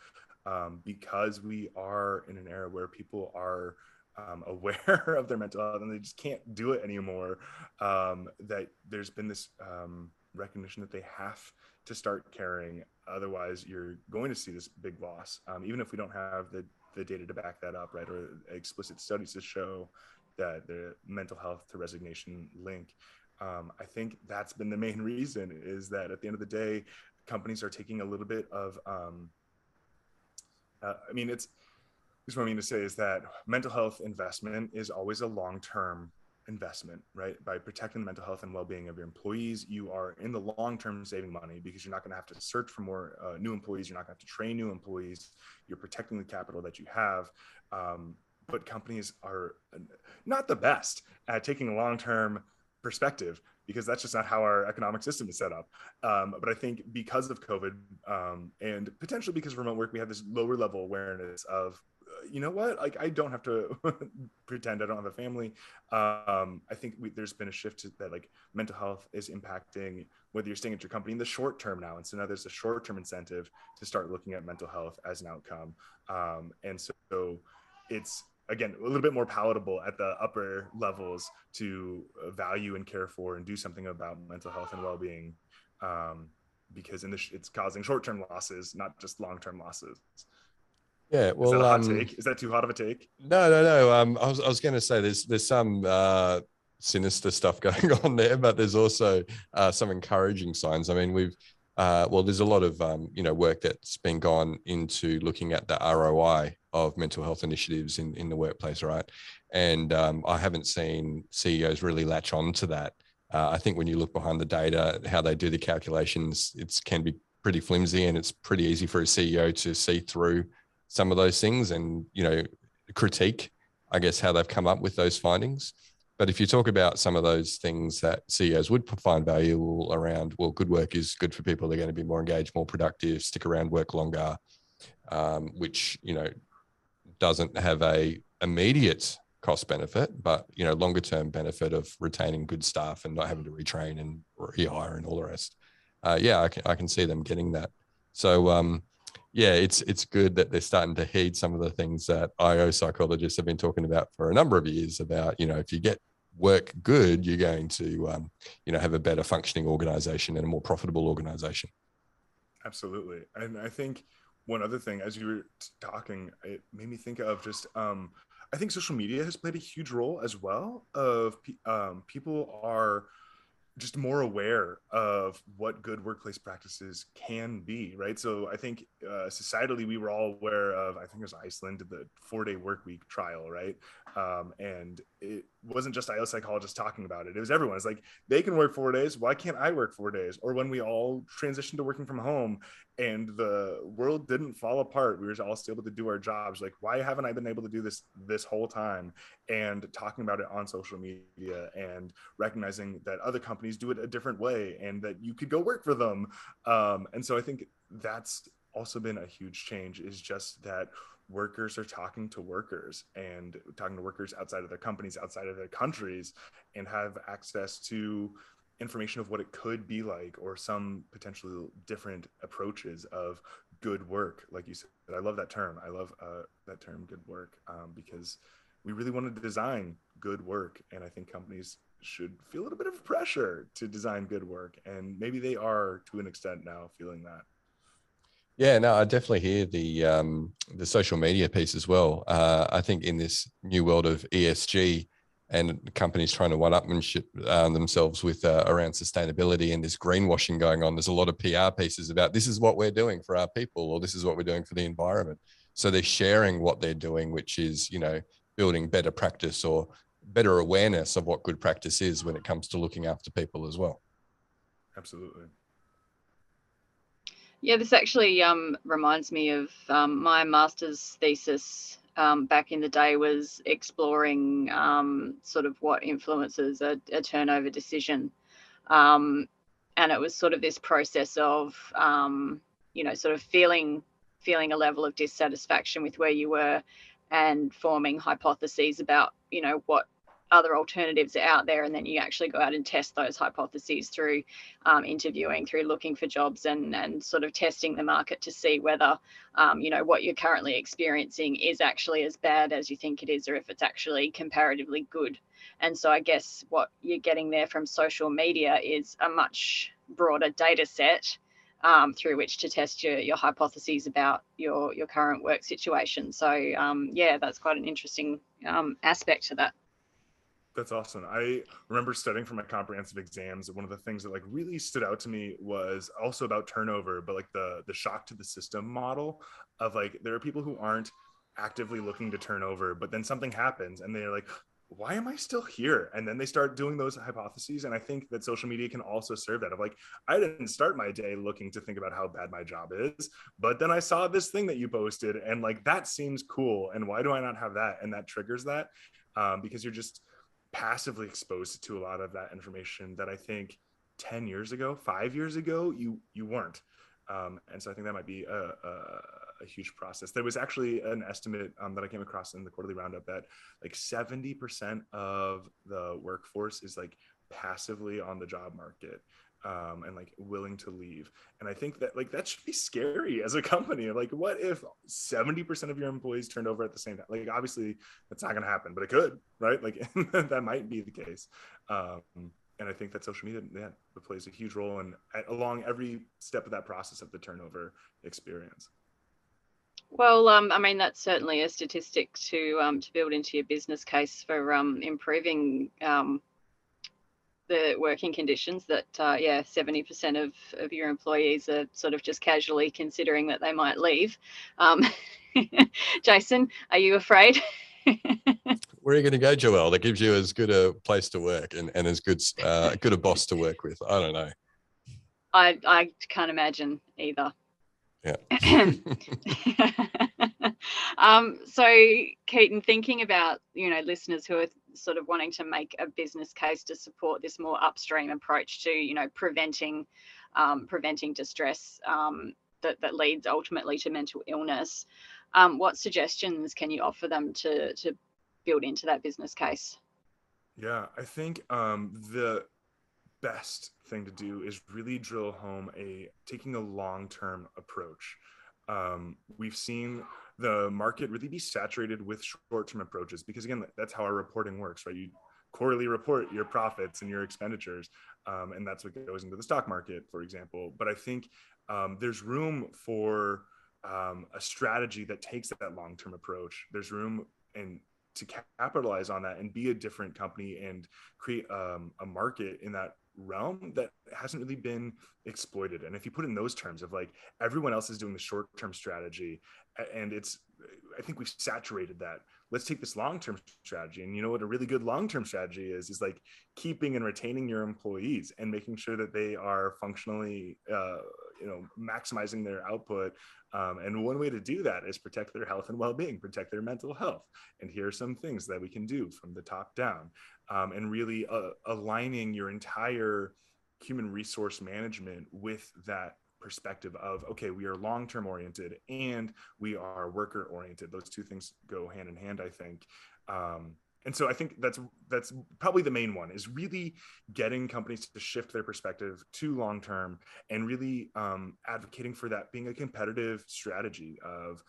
Speaker 3: because we are in an era where people are aware of their mental health, and they just can't do it anymore. That there's been this recognition that they have to start caring, otherwise you're going to see this big loss, even if we don't have the data to back that up, right, or explicit studies to show that the mental health to resignation link. I think that's been the main reason, is that at the end of the day, companies are taking a little bit of what I mean to say is that mental health investment is always a long-term investment, right? By protecting the mental health and well-being of your employees, you are in the long-term saving money, because you're not going to have to search for more new employees. You're not going to have to train new employees. You're protecting the capital that you have. But companies are not the best at taking a long-term perspective, because that's just not how our economic system is set up. But I think because of COVID, and potentially because of remote work, we have this lower level awareness of, you know what, like, I don't have to pretend I don't have a family. I think there's been a shift to that, like, mental health is impacting whether you're staying at your company in the short term now. And so now there's a short-term incentive to start looking at mental health as an outcome. And so it's, again, a little bit more palatable at the upper levels to value and care for and do something about mental health and well-being, because it's causing short-term losses, not just long-term losses.
Speaker 1: Yeah, well,
Speaker 3: is that a hot take? Is that too hot of a take?
Speaker 1: No. I was going to say there's some sinister stuff going on there, but there's also some encouraging signs. I mean, there's a lot of work that's been gone into looking at the ROI of mental health initiatives in the workplace, right? And I haven't seen CEOs really latch on to that. I think when you look behind the data, how they do the calculations, it can be pretty flimsy, and it's pretty easy for a CEO to see through some of those things and, critique, I guess, how they've come up with those findings. But if you talk about some of those things that CEOs would find valuable around, well, good work is good for people. They're going to be more engaged, more productive, stick around, work longer, which, doesn't have a immediate cost benefit, but, longer term benefit of retaining good staff and not having to retrain and rehire and all the rest. I can see them getting that. So, it's good that they're starting to heed some of the things that IO psychologists have been talking about for a number of years about, if you get work good, you're going to, have a better functioning organization and a more profitable organization.
Speaker 3: Absolutely. And I think one other thing, as you were talking, it made me think of just, I think social media has played a huge role as well of people are just more aware of what good workplace practices can be, right? So I think societally, we were all aware of, I think it was Iceland, the 4-day work week trial, right? And it wasn't just IO psychologists talking about it. It was everyone. It's like, they can work 4 days. Why can't I work 4 days? Or when we all transitioned to working from home and the world didn't fall apart, we were all still able to do our jobs. Like, why haven't I been able to do this whole time? And talking about it on social media and recognizing that other companies do it a different way and that you could go work for them. And so I think that's also been a huge change, is just that workers are talking to workers and talking to workers outside of their companies, outside of their countries, and have access to information of what it could be like, or some potentially different approaches of good work. Like you said, I love that term. I love that term, good work, because we really want to design good work. And I think companies should feel a little bit of pressure to design good work. And maybe they are, to an extent now, feeling that.
Speaker 1: Yeah, no, I definitely hear the social media piece as well. I think in this new world of ESG and companies trying to one-upmanship themselves with around sustainability and this greenwashing going on, there's a lot of PR pieces about this is what we're doing for our people, or this is what we're doing for the environment. So they're sharing what they're doing, which is, building better practice or better awareness of what good practice is when it comes to looking after people as well.
Speaker 3: Absolutely.
Speaker 2: Yeah, this actually reminds me of my master's thesis back in the day was exploring sort of what influences a turnover decision. And it was sort of this process of, sort of feeling a level of dissatisfaction with where you were and forming hypotheses about, what other alternatives are out there, and then you actually go out and test those hypotheses through interviewing, through looking for jobs, and sort of testing the market to see whether what you're currently experiencing is actually as bad as you think it is, or if it's actually comparatively good. And so I guess what you're getting there from social media is a much broader data set through which to test your hypotheses about your current work situation. So that's quite an interesting aspect to that.
Speaker 3: That's awesome. I remember studying for my comprehensive exams. One of the things that like really stood out to me was also about turnover, but like the shock to the system model of like, there are people who aren't actively looking to turn over, but then something happens and they're like, why am I still here? And then they start doing those hypotheses. And I think that social media can also serve that of like, I didn't start my day looking to think about how bad my job is, but then I saw this thing that you posted and like, that seems cool. And why do I not have that? And that triggers that because you're just passively exposed to a lot of that information that I think 10 years ago, 5 years ago, you weren't. And so I think that might be a huge process. There was actually an estimate that I came across in the quarterly roundup that like 70% of the workforce is like passively on the job market and like willing to leave. And I think that like that should be scary as a company. Like, what if 70% of your employees turned over at the same time? Like, obviously that's not going to happen, but it could, right? Like that might be the case. And I think that social media plays a huge role in along every step of that process of the turnover experience.
Speaker 2: Well, I mean, that's certainly a statistic to build into your business case for improving the working conditions, that 70% of your employees are sort of just casually considering that they might leave. Jason, are you afraid?
Speaker 1: Where are you going to go, Joelle? That gives you as good a place to work and as good a boss to work with. I don't know.
Speaker 2: I can't imagine either.
Speaker 1: Yeah.
Speaker 2: So Keaton, thinking about listeners who are sort of wanting to make a business case to support this more upstream approach to preventing distress that leads ultimately to mental illness, what suggestions can you offer them to build into that business case?
Speaker 3: Yeah, I think the best thing to do is really drill home taking a long-term approach. We've seen the market really be saturated with short-term approaches because again, that's how our reporting works, right? You quarterly report your profits and your expenditures, and that's what goes into the stock market, for example. But I think there's room for a strategy that takes that long-term approach. There's room to capitalize on that and be a different company and create a market in that realm that hasn't really been exploited. And if you put it in those terms of like everyone else is doing the short-term strategy and I think we've saturated that. Let's take this long-term strategy. And you know what a really good long-term strategy is like keeping and retaining your employees and making sure that they are functionally, maximizing their output. And one way to do that is protect their health and well-being, protect their mental health. And here are some things that we can do from the top down, and really aligning your entire human resource management with that perspective of, okay, we are long-term oriented and we are worker oriented. Those two things go hand in hand, I think. And so I think that's probably the main one, is really getting companies to shift their perspective to long-term and really advocating for that being a competitive strategy of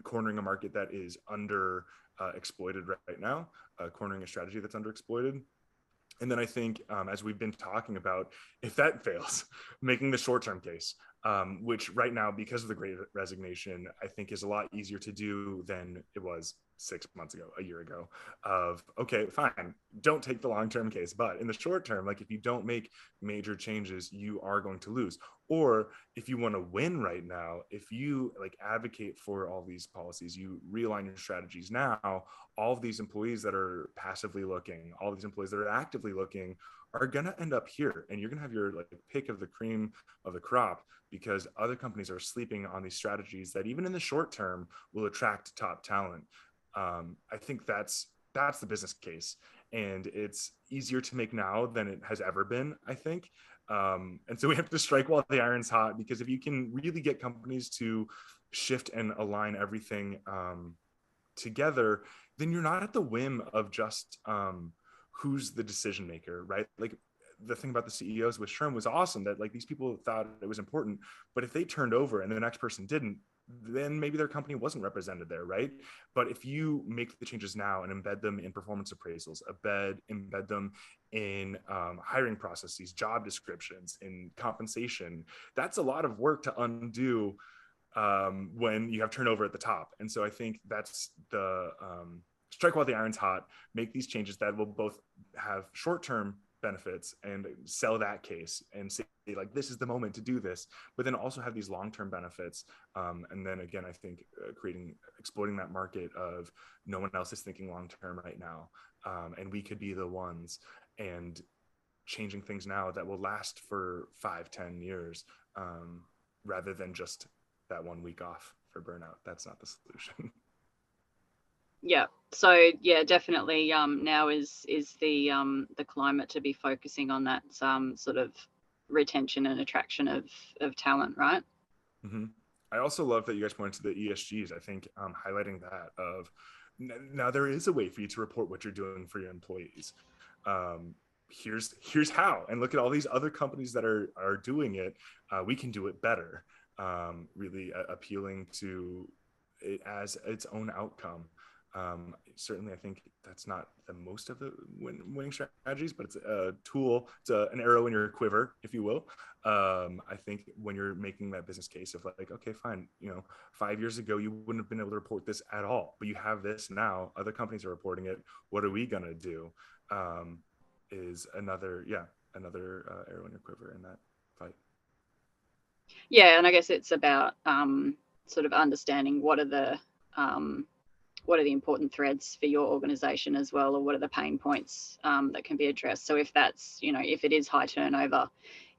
Speaker 3: cornering a market that is under exploited right now, cornering a strategy that's underexploited. And then I think, as we've been talking about, if that fails, making the short-term case, which right now, because of the Great Resignation, I think is a lot easier to do than it was 6 months ago, a year ago, of, okay, fine, don't take the long-term case. But in the short term, like if you don't make major changes, you are going to lose. Or if you want to win right now, if you like advocate for all these policies, you realign your strategies now, all of these employees that are passively looking, all these employees that are actively looking are going to end up here, and you're going to have your like pick of the cream of the crop, because other companies are sleeping on these strategies that even in the short term will attract top talent. I think that's the business case, and it's easier to make now than it has ever been, I think. And so we have to strike while the iron's hot, because if you can really get companies to shift and align everything together, then you're not at the whim of just who's the decision maker, right? Like the thing about the CEOs with SHRM was awesome, that like these people thought it was important, but if they turned over and the next person didn't, then maybe their company wasn't represented there, right? But if you make the changes now and embed them in performance appraisals, embed them in hiring processes, job descriptions, in compensation, that's a lot of work to undo when you have turnover at the top. And so I think that's the strike while the iron's hot, make these changes that will both have short-term benefits and sell that case and say like, this is the moment to do this, but then also have these long-term benefits. And then again, I think exploiting that market of no one else is thinking long-term right now. And we could be the ones, and changing things now that will last for 5-10 years, rather than just that 1 week off for burnout. That's not the solution.
Speaker 2: Yeah. So yeah, definitely. Now is the climate to be focusing on that sort of retention and attraction of talent, right?
Speaker 3: Mm-hmm. I also love that you guys pointed to the ESGs. I think highlighting that of now there is a way for you to report what you're doing for your employees. Here's how, and look at all these other companies that are doing it. We can do it better. Really appealing to it as its own outcome. Certainly, I think that's not the most of the winning strategies, but it's a tool, it's an arrow in your quiver, if you will. I think when you're making that business case of like, okay, fine, 5 years ago, you wouldn't have been able to report this at all, but you have this now, other companies are reporting it. What are we going to do? Is another arrow in your quiver in that fight.
Speaker 2: Yeah. And I guess it's about sort of understanding what are the important threads for your organization as well, or what are the pain points that can be addressed. So if that's, if it is high turnover,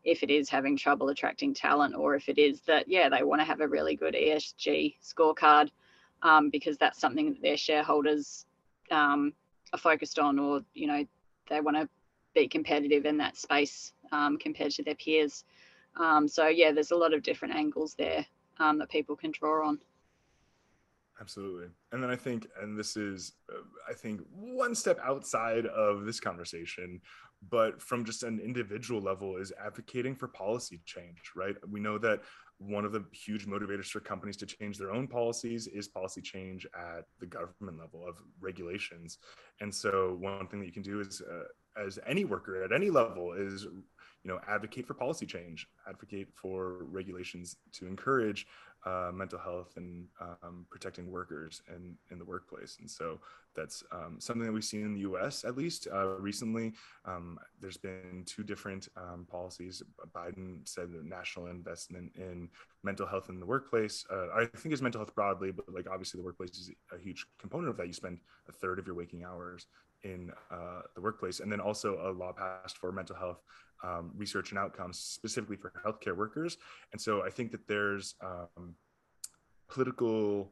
Speaker 2: if it is having trouble attracting talent, or if it is that, they want to have a really good ESG scorecard because that's something that their shareholders are focused on, or, they want to be competitive in that space compared to their peers. So there's a lot of different angles there that people can draw on.
Speaker 3: Absolutely. And then I think, and this is, I think, one step outside of this conversation, but from just an individual level, is advocating for policy change, right? We know that one of the huge motivators for companies to change their own policies is policy change at the government level of regulations. And so one thing that you can do is, as any worker at any level, is advocate for policy change, advocate for regulations to encourage mental health and protecting workers in the workplace. And so that's something that we've seen in the US, at least recently. There's been 2 different policies. Biden said that national investment in mental health in the workplace. I think it's mental health broadly, but like obviously the workplace is a huge component of that. You spend a third of your waking hours in the workplace. And then also a law passed for mental health research and outcomes specifically for healthcare workers. And so I think that there's political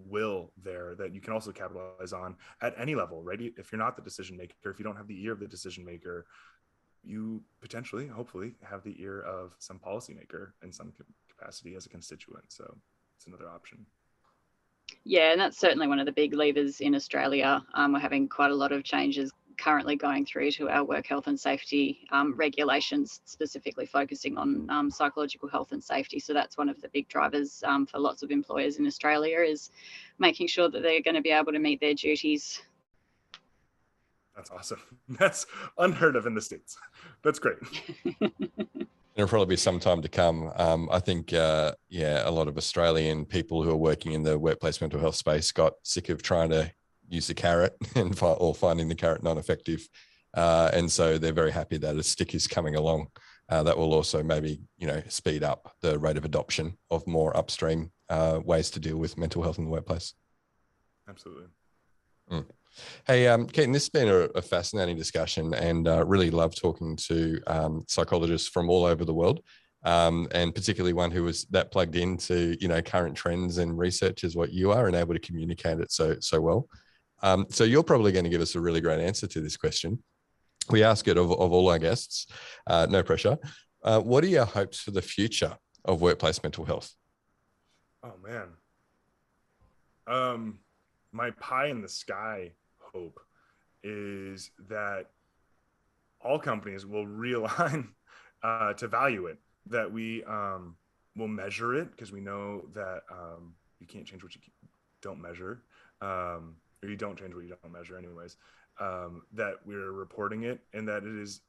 Speaker 3: will there that you can also capitalize on at any level, right? If you're not the decision maker, if you don't have the ear of the decision maker, you potentially, hopefully, have the ear of some policymaker in some capacity as a constituent. So it's another option.
Speaker 2: Yeah, and that's certainly one of the big levers in Australia. We're having quite a lot of changes currently going through to our work health and safety regulations, specifically focusing on psychological health and safety. So that's one of the big drivers for lots of employers in Australia, is making sure that they're going to be able to meet their duties.
Speaker 3: That's awesome. That's unheard of in the States. That's great.
Speaker 1: There'll probably be some time to come. I think, a lot of Australian people who are working in the workplace mental health space got sick of trying to use the carrot or finding the carrot not effective. And so they're very happy that a stick is coming along that will also maybe, speed up the rate of adoption of more upstream ways to deal with mental health in the workplace.
Speaker 3: Absolutely.
Speaker 1: Mm. Hey, Keaton, this has been a fascinating discussion, and really love talking to psychologists from all over the world, and particularly one who was that plugged into, current trends and research as what you are, and able to communicate it so well. So you're probably going to give us a really great answer to this question. We ask it of all our guests, no pressure. What are your hopes for the future of workplace mental health?
Speaker 3: Oh, man. my pie in the sky hope is that all companies will realign to value it, that we will measure it, because we know that you can't change what you don't measure, or you don't change what you don't measure anyways, that we're reporting it, and that it is,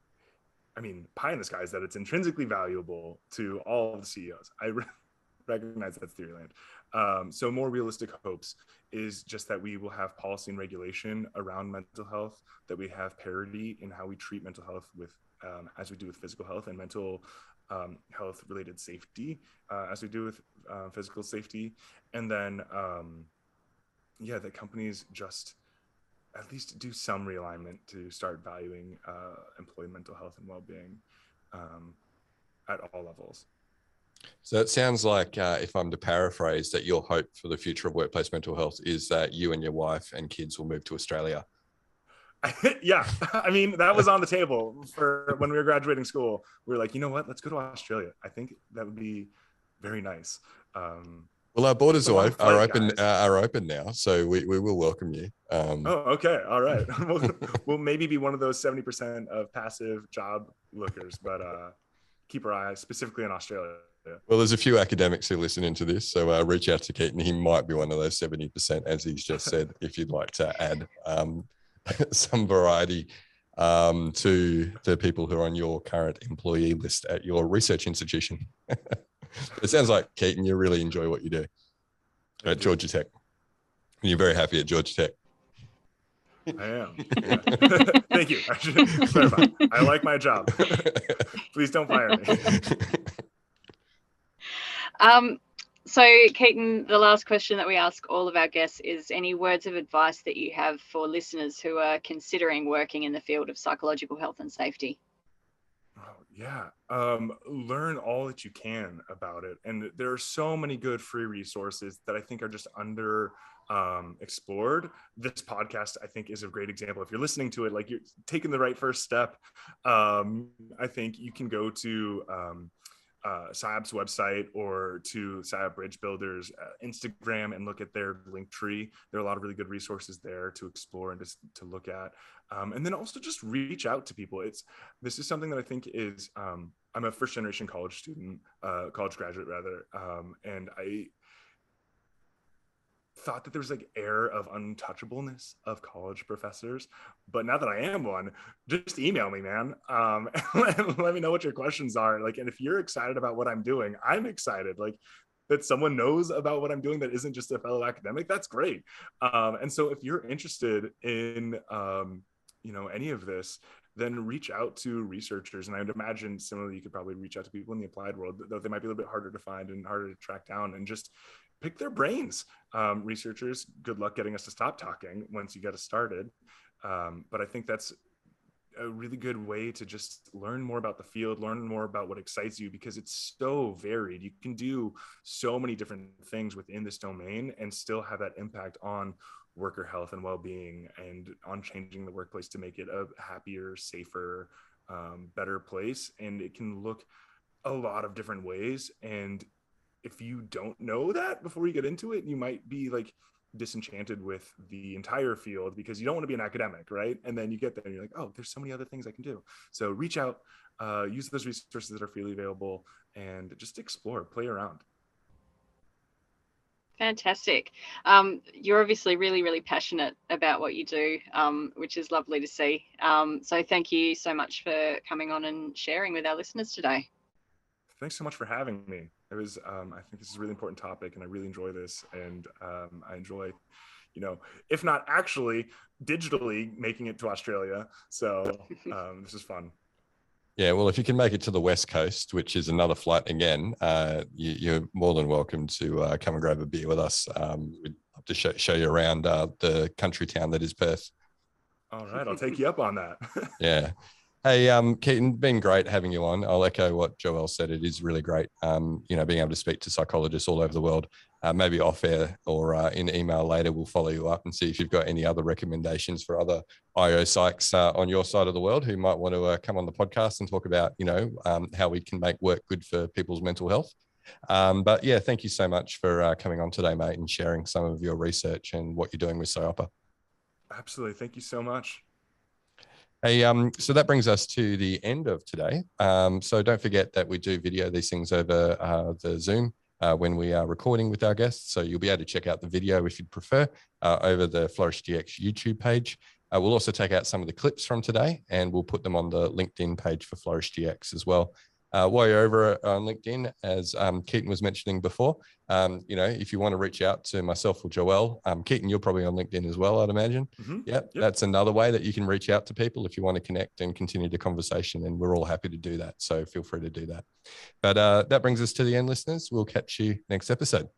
Speaker 3: I mean, pie in the sky is that it's intrinsically valuable to all of the CEOs. I recognize that's theory land. So more realistic hopes is just that we will have policy and regulation around mental health, that we have parity in how we treat mental health with, as we do with physical health, and mental health related safety as we do with physical safety. And then, yeah, that companies just at least do some realignment to start valuing employee mental health and well-being at all levels.
Speaker 1: So it sounds like, if I'm to paraphrase, that your hope for the future of workplace mental health is that you and your wife and kids will move to Australia.
Speaker 3: Yeah, I mean, that was on the table for when we were graduating school. We were like, you know what, let's go to Australia. I think that would be very nice.
Speaker 1: Well, our borders are open now, so we will welcome you.
Speaker 3: Oh, okay, all right. We'll maybe be one of those 70% of passive job lookers, but keep our eyes specifically in Australia.
Speaker 1: Well, there's a few academics who listen into this, so reach out to Keaton. He might be one of those 70%, as he's just said, if you'd like to add some variety to the people who are on your current employee list at your research institution. It sounds like, Keaton, you really enjoy what you do at Georgia Tech. And you're very happy at Georgia Tech.
Speaker 3: I am. Yeah. Thank you. I should clarify. I like my job. Please don't fire me.
Speaker 2: So Keaton, the last question that we ask all of our guests is any words of advice that you have for listeners who are considering working in the field of psychological health and safety?
Speaker 3: Oh, yeah. Learn all that you can about it. And there are so many good free resources that I think are just under explored. This podcast, I think, is a great example. If you're listening to it, like you're taking the right first step, I think you can go to SIOP's website or to SIOP Bridge Builders Instagram and look at their link tree. There are a lot of really good resources there to explore and just to look at. And then also just reach out to people. This is something that I think is, I'm a first generation college graduate rather. And I thought that there was like air of untouchableness of college professors, but now that I am one, just email me, man. Let me know what your questions are. Like, and if you're excited about what I'm doing, I'm excited. Like that someone knows about what I'm doing that isn't just a fellow academic, that's great. And so if you're interested in, any of this, then reach out to researchers. And I would imagine similarly, you could probably reach out to people in the applied world, though they might be a little bit harder to find and harder to track down, and just pick their brains. Researchers, good luck getting us to stop talking once you get us started. But I think that's a really good way to just learn more about the field, learn more about what excites you, because it's so varied. You can do so many different things within this domain and still have that impact on worker health and well-being, and on changing the workplace to make it a happier, safer, better place. And it can look a lot of different ways. And if you don't know that before you get into it, you might be like disenchanted with the entire field because you don't want to be an academic, right? And then you get there and you're like, oh, there's so many other things I can do. So reach out, use those resources that are freely available, and just explore, play around.
Speaker 2: Fantastic. You're obviously really, really passionate about what you do, which is lovely to see. So thank you so much for coming on and sharing with our listeners today.
Speaker 3: Thanks so much for having me. It was, I think this is a really important topic, and I really enjoy this. And I enjoy, if not actually digitally making it to Australia. So this is fun.
Speaker 1: Yeah, well, if you can make it to the West Coast, which is another flight again, you're more than welcome to come and grab a beer with us. We'd love to show you around the country town that is Perth.
Speaker 3: All right, I'll take you up on that.
Speaker 1: Yeah. Hey, Keaton, been great having you on. I'll echo what Joelle said. It is really great, being able to speak to psychologists all over the world. Maybe off air or in email later, we'll follow you up and see if you've got any other recommendations for other IO psychs on your side of the world who might want to come on the podcast and talk about, how we can make work good for people's mental health. But yeah, thank you so much for coming on today, mate, and sharing some of your research and what you're doing with SIOP.
Speaker 3: Absolutely. Thank you so much.
Speaker 1: Hey, so that brings us to the end of today. So don't forget that we do video these things over the Zoom when we are recording with our guests. So you'll be able to check out the video if you'd prefer over the Flourish DX YouTube page. We'll also take out some of the clips from today and we'll put them on the LinkedIn page for Flourish DX as well. While you're over on LinkedIn, as Keaton was mentioning before, if you want to reach out to myself or Joelle, Keaton, you're probably on LinkedIn as well, I'd imagine.
Speaker 3: Mm-hmm.
Speaker 1: Yep, that's another way that you can reach out to people if you want to connect and continue the conversation, and we're all happy to do that. So feel free to do that. But that brings us to the end, listeners. We'll catch you next episode.